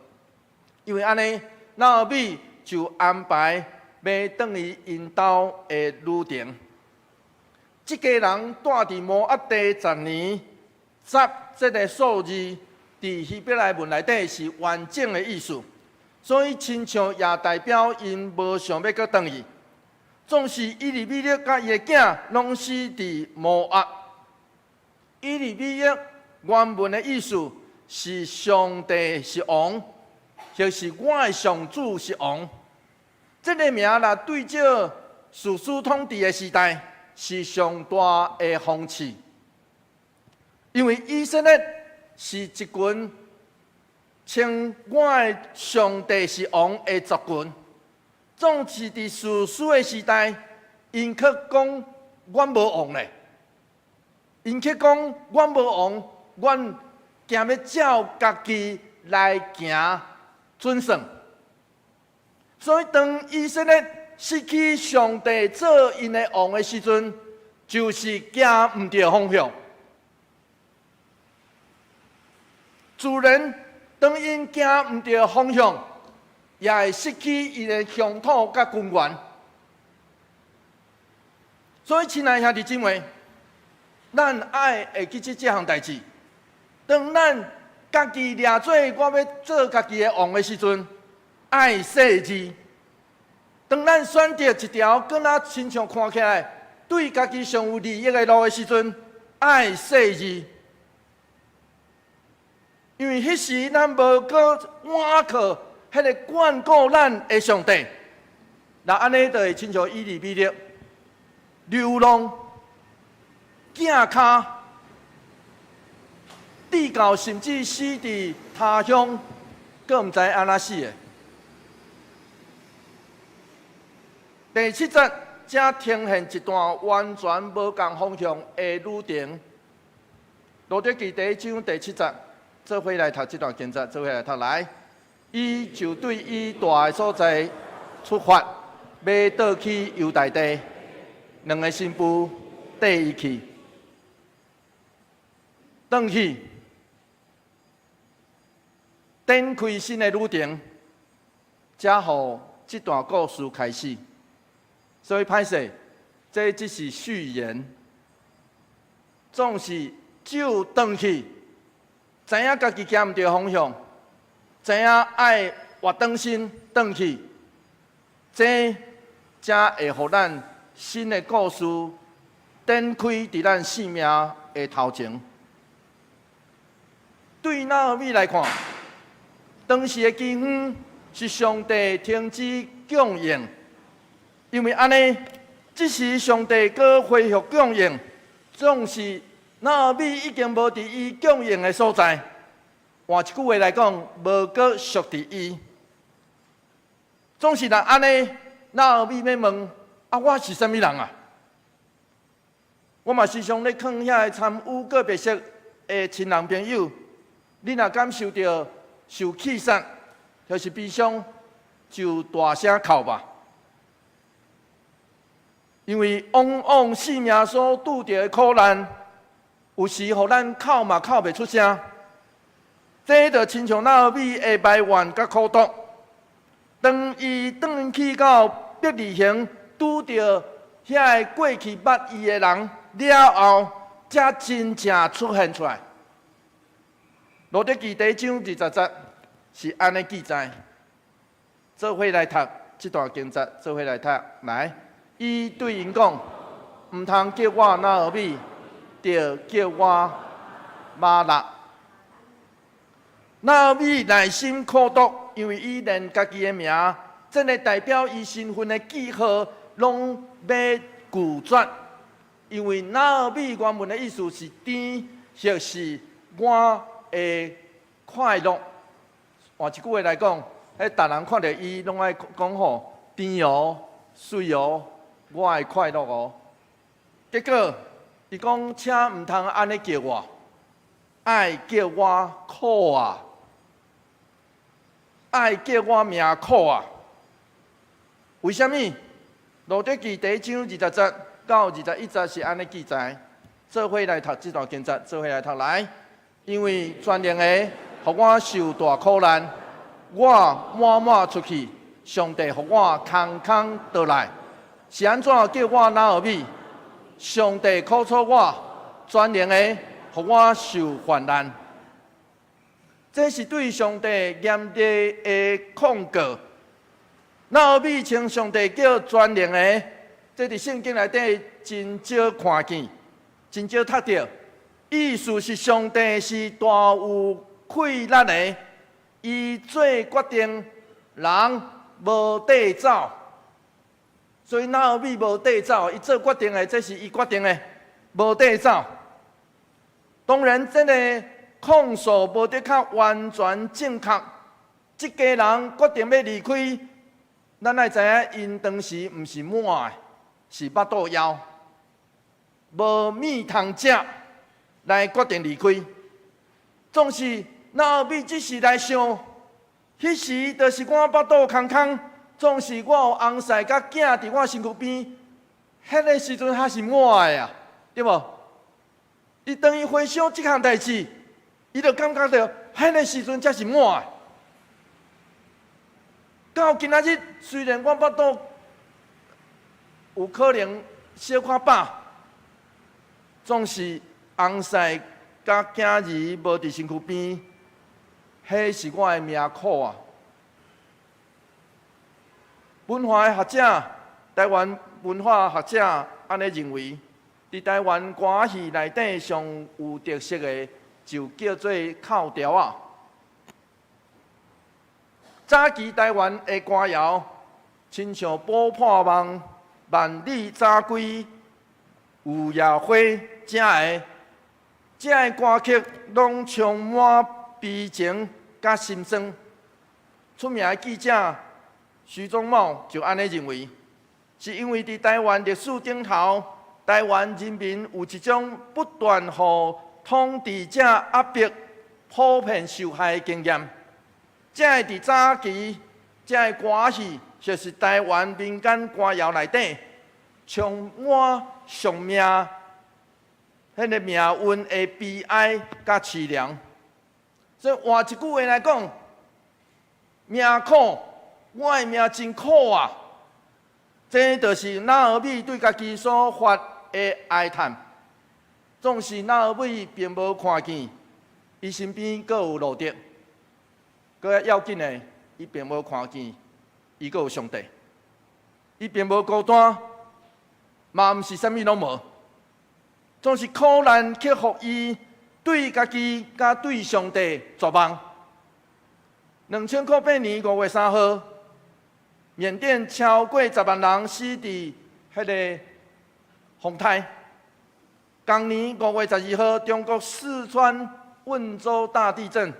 因为安尼，拿俄米就安排。要转去因兜的旅程，即家人住伫摩押地10年，10这个数字伫希伯来文内底是完整的意思，所以亲像也代表因无想要搁转去。总是以利米勒甲伊的囝拢死伫摩押。以利米勒原文的意思是上帝是王，就是我的上主是王。这个名啦，对照士师统治的时代，是上大的风气。因为以色列是一群称我的上帝是王的族群，总是伫士师的时代，因却讲阮无王咧，因却讲阮无王，阮行要照家己来行准算。所以当以色列失去上帝做因的王的时阵，就是行唔对方向。自然，当因行唔对方向，也会失去因的乡土甲根源。所以，亲爱兄弟姊妹，咱爱会记这项代志。当咱家己掠做我要做家己的王的时阵，爱细字。当咱选择一条更较亲像看起来对家己上有利益的路的时阵，爱细字。因为迄时咱无搁倚靠迄个眷顾咱的上帝，那安尼就会亲像以利米勒流浪囝脚，地到甚至死伫他乡，阁毋知安怎死的。第7节则呈现一段完全无同方向的旅程。路得记第1章第7节。做伙来读这段经节，做伙来读来。伊就对伊住的所在出发，要倒去犹大地。两个新妇缀伊去，转去，展开新的旅程，才互这段故事开始。所以歹势，这只是序言，总是就转去。知影家己行毋对方向，知影爱活转身转去，这才会互咱新的故事展开伫咱生命的头前。对拿俄米来看，当时的饥荒是上帝停止供应，因为安尼，即时上帝搁恢复供应，总是。拿俄米已经无伫伊供应的所在，换一句话来讲，无搁属伫伊。总是人安尼，拿俄米要问：啊，我是啥物人啊？我嘛时常咧劝遐参与个别式的亲人朋友，你若感受到受气煞，就是悲伤，就大声哭吧。因为往往生命所拄着的苦难。有时，互咱哭嘛哭袂出声，这就亲像拿俄米的埋怨甲苦毒。当伊转去到伯利恒，拄着遐个过去捌伊的人了后，才真正出现出来。路得记第1章20节是安尼记载。做伙来读这段经节，做伙来读。来，伊对因讲：毋通叫我拿俄米。就叫我马勒。拿俄米内心苦毒，因为伊连家己的名，真个代表伊身份的记号，拢要拒绝。因为拿俄米原文的意思是甜，或是我的快乐。换一句话来讲，迄大人看到伊，拢爱讲吼甜哦、水哦，我的快乐哦。结果。伊讲，请毋通安尼叫我，爱叫我苦啊，爱叫我命苦啊。为什么？路得记第1章20节到21节是安尼记载。做伙来读这段经节，做伙来读来。因为全能的，互我受大苦难，我满满出去，上帝互我空空倒来，是安怎叫我拿俄米？上帝苦楚我，全能的，互我受患难。这是对上帝严厉的控告。拿俄米称上帝叫全能的，这伫圣经内底真少看见，真少读到。意思是上帝是大有气力的，伊做决定，人无得走。所以哪有米无得走？伊做决定的，这是伊决定的，无得走。当然，这个控诉无得较完全正确。即家人决定要离开，咱爱知影，因当时毋是满的，是腹肚枵，无米通食，来决定离开。总是哪有米只是来想，迄时就是我腹肚空空，总是我有翁婿甲囝伫我身躯边，迄个时阵还是满的啊，对无？伊当伊回想即项代志，伊就感觉到迄个时阵才是满的。到今仔日，虽然我腹肚有可能小可饱，总是翁婿甲囝儿无伫身躯边，迄是我的命苦啊！文化的学者，台湾文化学者安尼认为，伫台湾歌戏内底上有特色的，就叫做口调啊。早期台湾的歌谣，亲像《宝破梦》《万里早归》《有夜花》这个歌曲，拢充满悲情甲心酸。出名的记者徐宗茂就安尼认为，是因为伫台湾历史顶头，台湾人民有一种不断互统治者压迫、普遍受害的经验。这个伫早期，这个歌戏就是台湾民间歌谣内底充满上命，迄个命运的悲哀甲凄凉。所以换一句话来讲，命苦，我的命真苦啊！这就是纳尔米对家己所发的哀叹。总是纳尔米并无看见，伊身边阁有路德。搁要紧的，伊并无看见，伊阁有上帝。伊并无孤单，嘛毋是啥物拢无，总是苦难克服伊对家己甲对上帝绝望。2008年5月3号，缅甸超过10万人死伫迄个洪灾。同年5月12号，中国四川汶州大地震。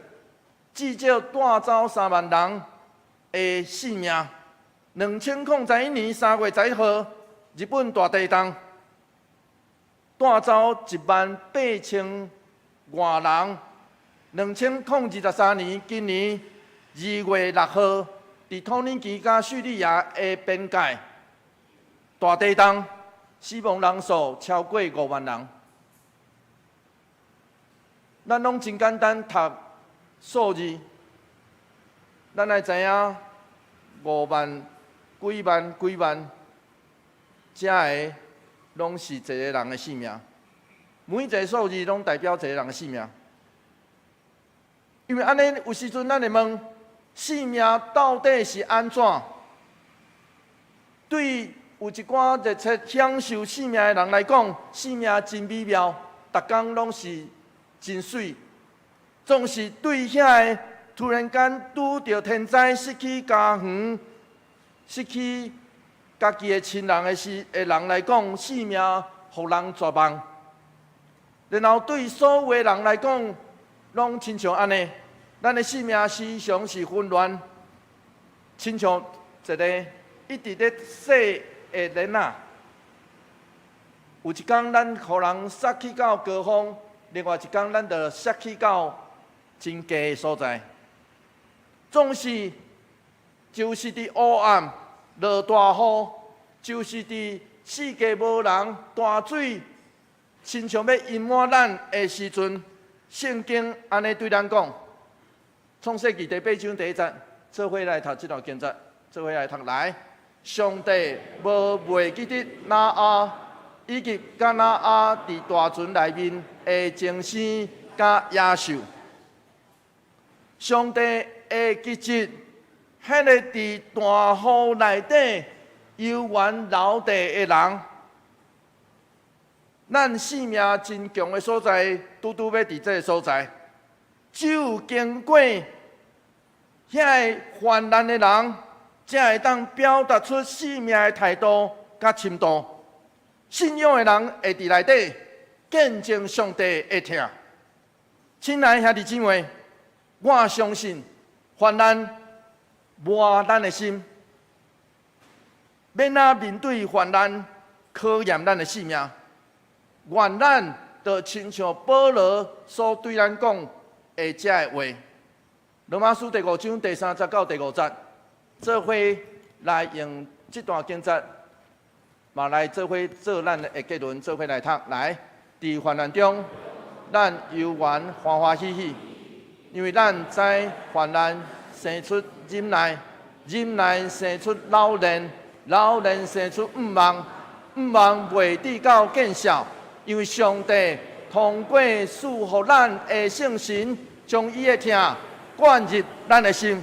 至少带走3万人的性命。2001年3月11号，日本大地震，带走18000外人。2023年今年2月6号，伫土耳其甲叙利亚的边界，大地震，死亡人数超过5万人。咱拢真简单读数字，咱来知影5万、几万，这个拢是一个人的性命。每一个数字拢代表一个人的性命。因为安尼有时阵咱会问，性命到底是安怎？对有一寡热切享受性命的人来讲，性命真美妙，逐工拢是真水。总是对遐个突然间拄着天灾、失去家园、失去家己的亲人的人来讲，性命互人绝望。然后对所有的人来讲，拢亲像安尼，咱的性命时常是混乱，亲像一个一直咧洗的人仔。有一天，咱互人杀去到高峰，另外一天，咱就杀去到真低的所在，总是就是伫黑暗、落大雨，就是伫世界无人、大水，亲像要淹没咱的时阵，圣经安尼对咱讲：创世纪第8章第1节，做伙来读这段经节，做伙来读来。上帝无袂记得拿阿，以及甲拿阿伫大船内面的精生甲野兽。上帝会记得迄个伫大雨内底游玩流地的人。咱性命真强的所在，拄拄要伫这个所在，只有经过遐个患难的人，才会当表达出性命的态度甲深度。信仰的人会伫内底见证上帝的疼。亲爱的兄弟姊妹，我相信患难磨咱的心，免啊面对患难考验咱的性命。愿咱就亲像保罗所对咱讲的这个话，《罗马书》第5章第3节到第5节，做伙来用这段经节，嘛来做伙做咱的结论，做伙来读。来，伫患难中，咱犹原欢欢喜喜，因为咱知患难生出忍耐，忍耐生出老练，老练生出毋忘，毋忘袂抵到见效。因为上帝通过赐予咱的圣神，将伊的疼灌入咱的心。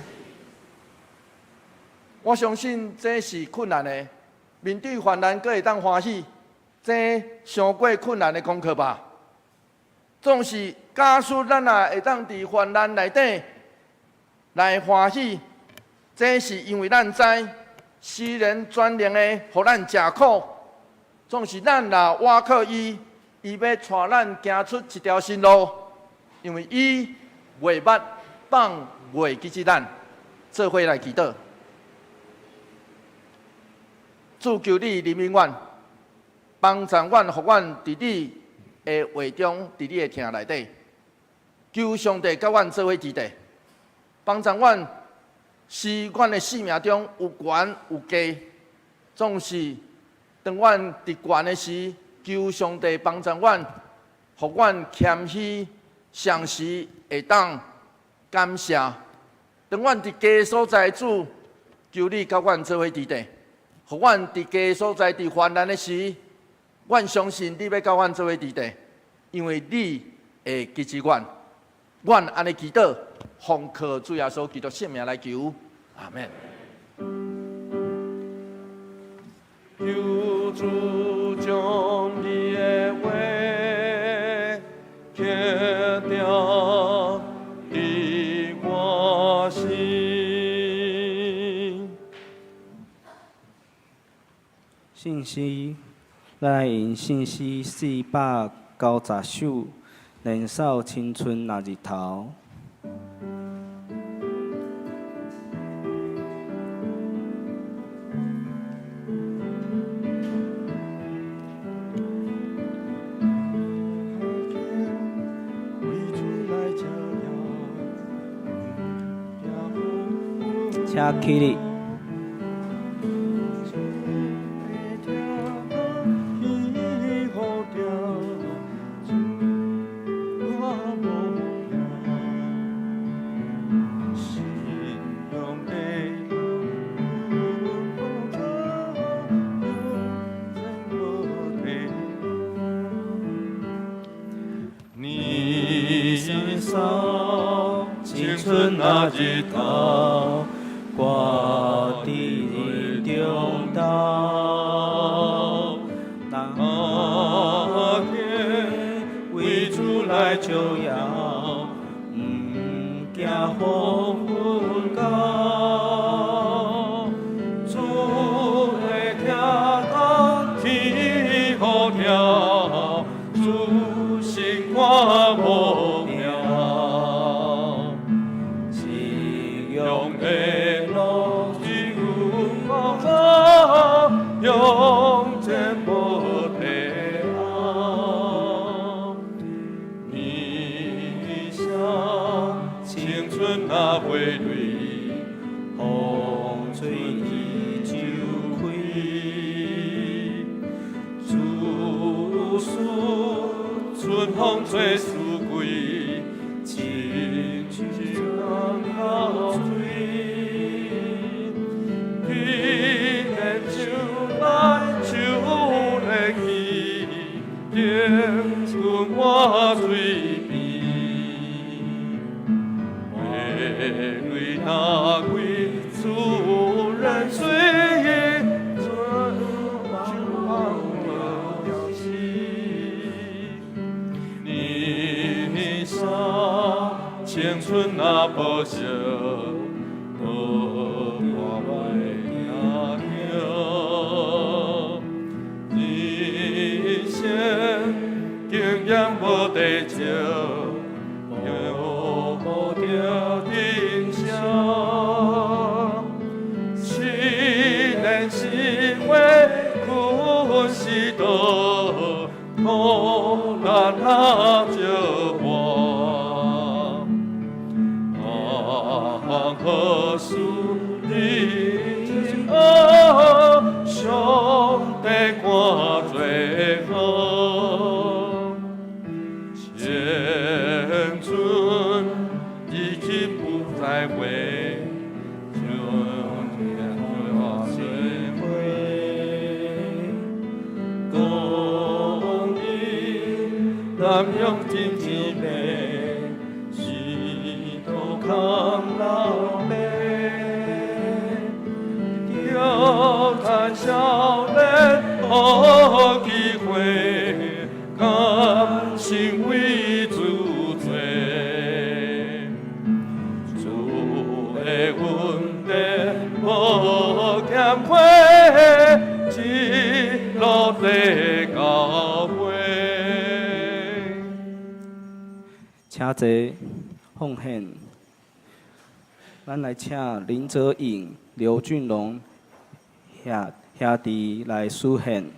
我相信这是困难的，面对患难，阁会当欢喜，这上过困难的功课吧。总是假使咱也会当伫患难内底来欢喜，这是因为咱知诗人专灵的，互咱吃苦，总是咱若倚靠伊。伊要带咱行出一条新路，因为伊袂捌放袂记起咱，做伙来祈祷。主求你怜悯阮，帮助阮，互阮伫你的话中，伫你的听内底，求上帝甲阮做伙支持，帮助阮，使阮的生命中有悬有低，总是当阮伫悬的时。求上帝帮助阮，互阮谦虚，常时会当感谢。当阮伫低所在，主求你甲阮做伙支持，互阮伫低所在伫患难的时，阮相信你要甲阮做伙支持，因为你会支持阮。阮安尼祈祷，奉靠主耶稣基督圣名来求，阿门。求主将你的话刻掉伫我心。信息，咱来用信息490首，燃烧青春那日头。车起哩。你烧青春那日头。挂伫中岛，那天为主来照耀，毋惊风云高。主会听到天呼叫，主心看无渺，信仰的。永远无退后，你像青春那蕙蕊，风吹伊就开。主使春风吹四季，亲像流水。迎春我水边，花蕊那开，自然随意，春风了心。生存啊无惜，无我袂惊惊。人生经验无地少，有无着人生。虽然生活困是多，苦难啊少半。好事你哦，上帝看最好。青春已经不再为。南洋真滋味，是都空老妹，叫咱少年好机会，甘心为主做，主的稳定无减亏，一路地到尾。请坐奉献。咱来请林哲颖、刘俊龙兄弟来书献。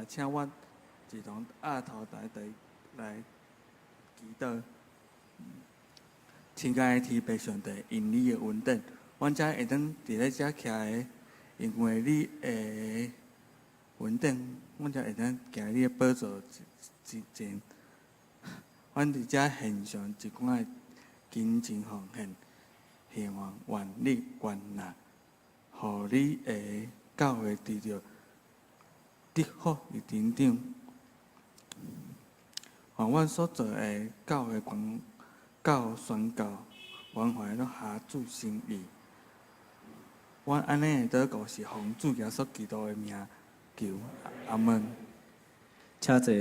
请阮一同压头来祈祷。亲爱的天父上帝，因你的恩典，阮才会当伫咧遮徛的，因为你的恩典，阮才会当行你的宝座之前。阮伫遮献上一寡的金钱奉献，希望愿你原谅，互你的教会得到得福与成长。愿阮所做的教会宣告，关怀了下主心意。阮安尼的祷告是奉主耶稣基督的名求，阿门。请坐。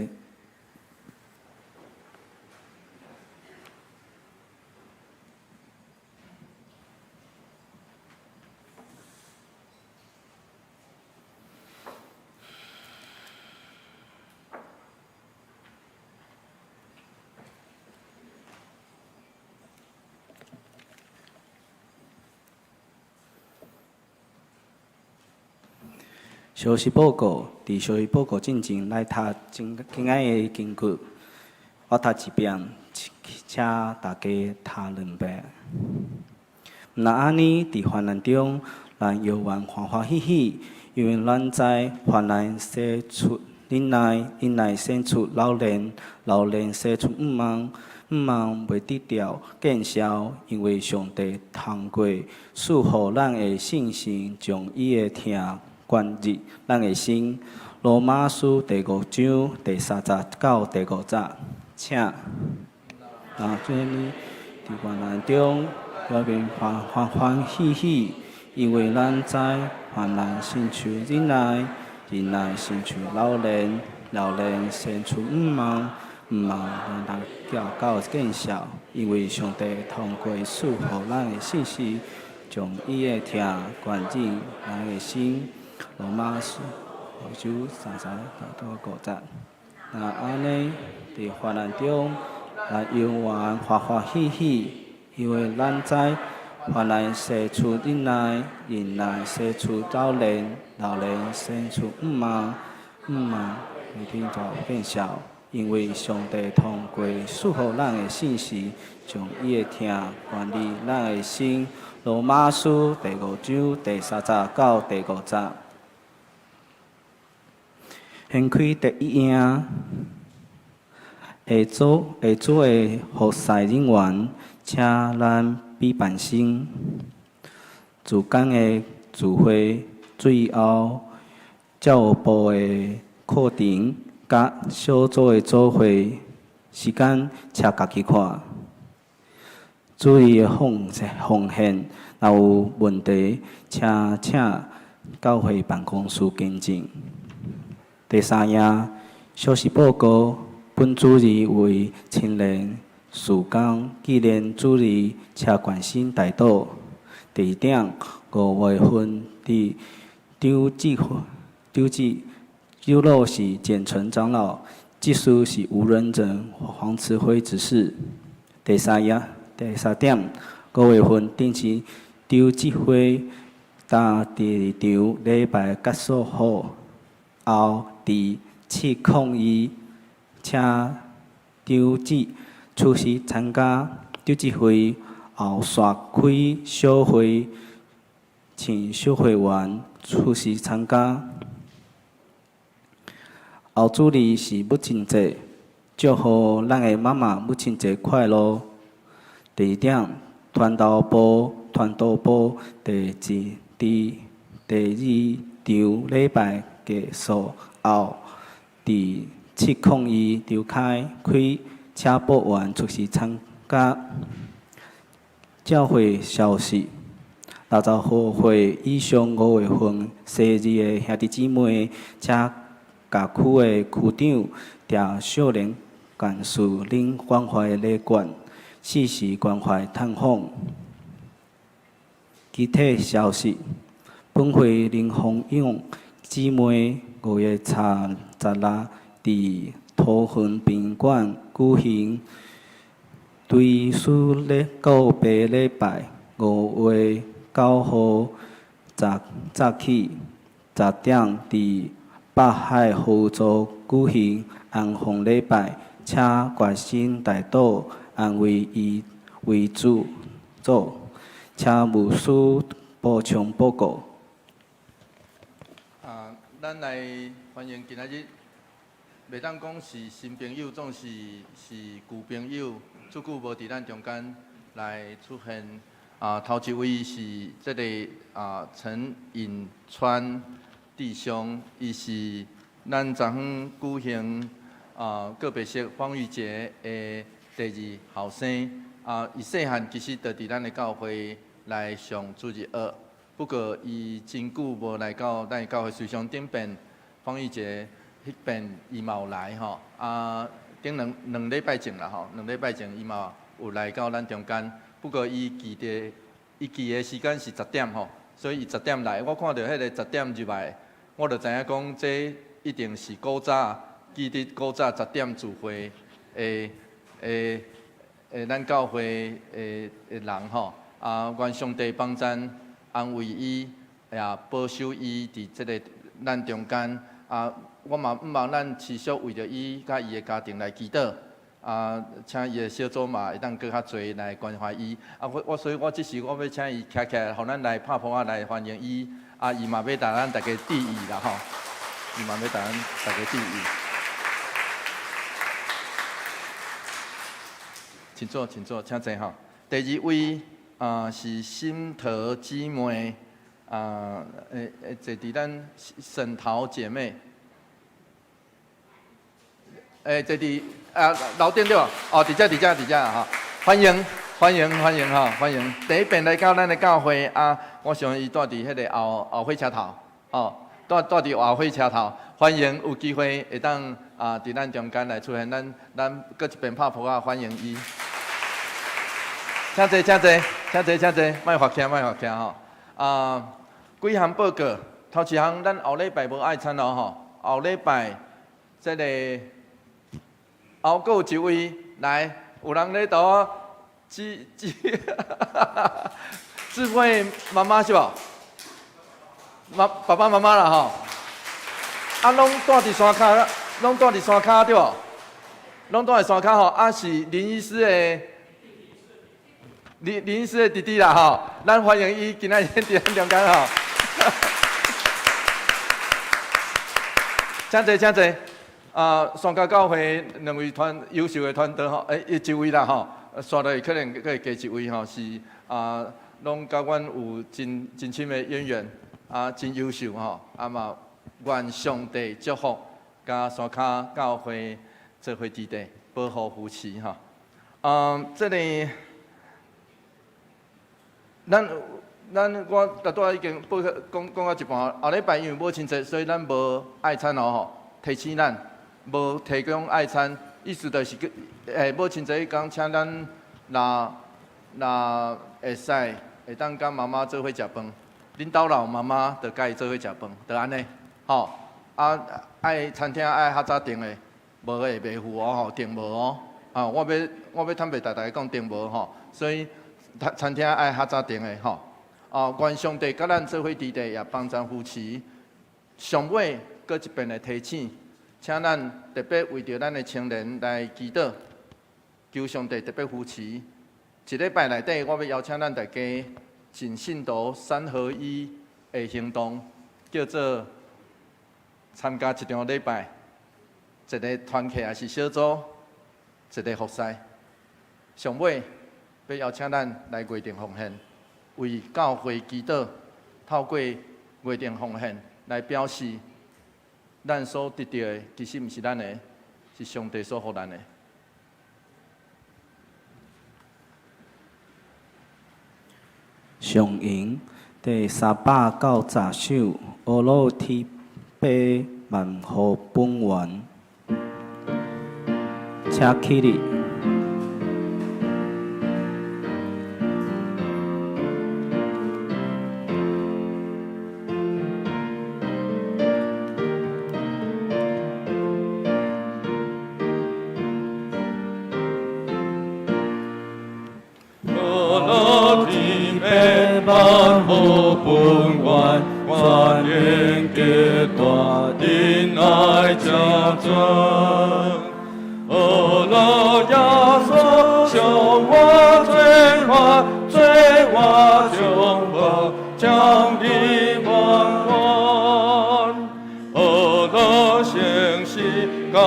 消息报告，伫消息报告进前来读今仔的经句，我读一遍，请大家读两遍。那安尼伫患难中，咱犹原欢欢喜喜，因为咱知患难生出忍耐，忍耐生出老练，老练生出毋忘，毋忘袂得掉见效，因为上帝通过赐予咱的信心，将伊的听灌入咱的心。罗马书第5章第30到第5节，请。最呢伫患难中，表面欢欢喜喜，因为咱知患难生出忍耐，忍耐生出老练，老练生出毋忘，毋忘让咱叫到见效，因为上帝通过赐予咱的信息，将伊的听灌进咱的心。罗马书5章33到5节。那安尼伫患难中，咱永远欢欢喜喜，因为咱知患难生出忍耐，忍耐生出老练，老练生出毋忘，毋忘会变作变效。因为上帝通过赐予咱的信息，将伊的听灌入咱的心。罗马书第5章第30到第5节。掀开第1页，下组的服侍人员，请咱比办心。自工的聚会最后，教务部的课程甲小组的组会时间，请家己看。注意的奉献，若有问题，请教会办公室跟进。第3页消息报告，本主日为青年事工纪念主日，请关心大道。第1点，5月份伫丢肉是简纯长老，技术是吴仁仁、黄慈辉执事。第3点，5月份定期丢聚会，打第2场礼拜结束后，伫701，请丢记出席参加丢记会后刷开小会，请小会员出席参加。后主日是母亲节，祝福咱的妈妈母亲节快乐。第2点，传道部第2场礼拜结束后，伫701召开，请报员出席参加。教会消息，60号会以上5月份生日的兄弟姊妹，请甲区的区长调少年干事领关怀礼券，4时关怀探访。具体消息，本会林凤勇姊妹5月16伫桃园宾馆举行对属告别礼拜，5月9号早起10点伫北海福州举行安放礼拜，请关心大道安慰伊为主，请牧师补充报告。咱来欢迎今仔日，袂当讲是新朋友，总是旧朋友，足久无伫咱中间来出现。头一位是这个陈颖川弟兄，伊是咱昨昏举行个别式方玉节的第2后生。伊细汉其实就伫咱的教会来上主日学，不过伊真久无来到咱的教会，虽常顶遍方玉节迄边伊嘛有来吼。顶两礼拜前啦吼，2礼拜前伊嘛有来到咱中间。不过伊记的时间是10点吼，所以伊10点来。我看到迄个10点入来，我就知影讲这一定是古早记得古早10点聚会咱教会的人吼。愿上帝帮咱安慰伊，也保守伊伫即个咱中间啊，我嘛毋望咱持续为着伊甲伊的家庭来祈祷。啊，请伊的小组嘛会当更较侪来关怀伊。啊，所以我即时我要请伊徛起来，互咱来拍谱啊，来欢迎伊。啊，伊嘛要带咱大家致意啦吼，伊嘛要带咱大家致意。请坐，请坐，请坐吼。第二位是心桃姊妹，坐伫咱沈桃姐妹。坐伫楼顶对吧？哦，伫遮哈，欢迎哈，欢迎。第一遍来到咱的教会啊，我想伊住伫迄个后火车头，哦，住伫后火车头，欢迎有机会会当伫咱中间来出现，咱搁一遍拍谱啊，欢迎伊。请坐，莫发惊吼。几项报告，头一项咱后礼拜无爱餐咯吼，后礼拜即个。后阁有一位来，有人咧倒智慧妈妈是无？爸爸妈妈啦吼，拢住伫山骹，对无？拢住伫山骹吼，是林医师的林医师的弟弟啦吼，咱欢迎伊今仔日伫咱中间吼。请坐。双甲教会两位优秀的团队吼，一位啦吼，刷落可能会加一位吼，是拢甲阮有真深的渊源，真优秀吼，嘛愿上帝祝福，甲双甲教会做伙基地，保护夫妻吼。这里我大多已经讲到一半，后礼拜因为母亲节，所以咱无爱餐吼，提醒咱。无提供爱餐，意思就是母亲节迄天，请咱若会使会当甲妈妈做伙食饭，恁兜老妈妈着甲伊做伙食饭，着安尼，吼。爱餐厅爱较早订的，无会袂赴哦，订无哦。我要坦白大家讲订无吼，所以餐厅爱较早订的吼。愿上帝甲咱做伙伫地，也帮助夫妻。上尾搁一遍来提醒。请咱特别为着咱的青年来祈祷，求上帝特别扶持。一礼拜内底，我要邀请咱大家尽信徒三合一的行动，叫做参加一场礼拜，一个团契也是小组，一个服侍。上尾要邀请咱来约定奉献，为教会祈祷，透过约定奉献来表示。咱所得到的，其实毋是咱的，是上帝所予咱的。上营第390首，阿罗提贝万福本源，请起立。万福本源，全人皆大仁爱家尊。阿罗耶稣，向我最华，最华中华，将你万万。阿罗圣师，感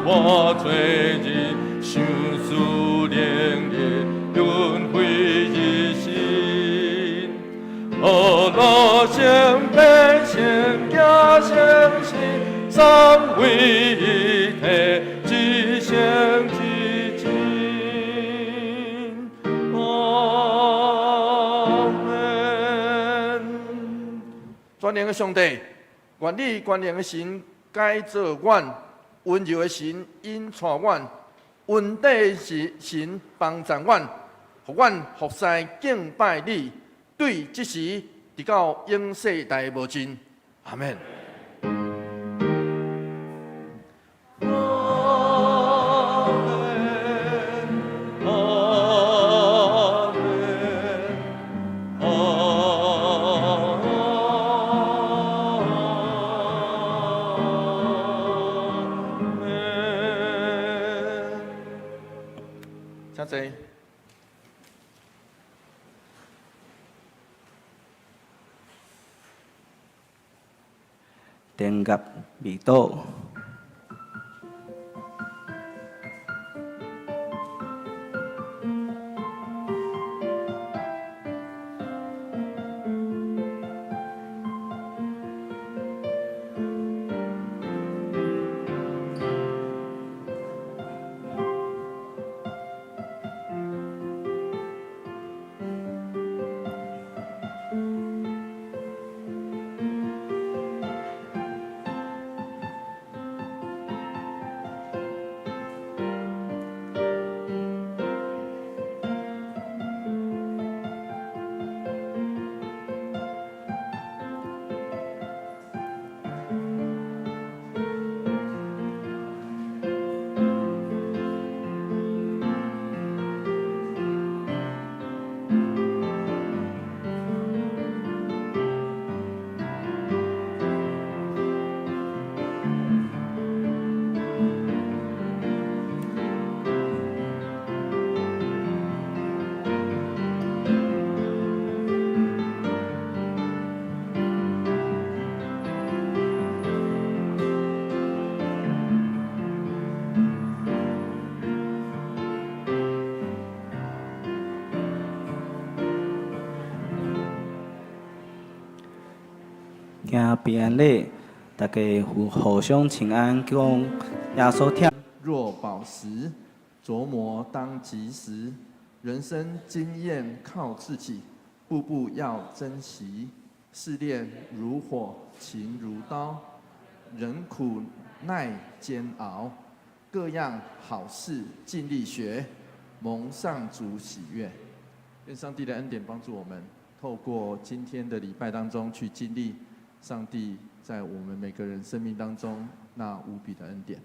化罪人，修书灵力，轮回一心。阿罗圣杯，圣家圣心，三位一体，即圣即尽。阿门。全能的上帝，愿你全能的神改造阮，温柔的神引带阮，温底的神帮助阮，互阮服侍敬拜你。对，即时直到永世代无尽，阿免。田业味道。行平安礼，大家互相请安，讲耶稣听。若宝石，琢磨当及时。人生经验靠自己，步步要珍惜。试炼如火，情如刀，人苦耐煎熬。各样好事尽力学，蒙上主喜悦。愿上帝的恩典帮助我们，透过今天的礼拜当中去经历上帝在我们每个人生命当中那无比的恩典。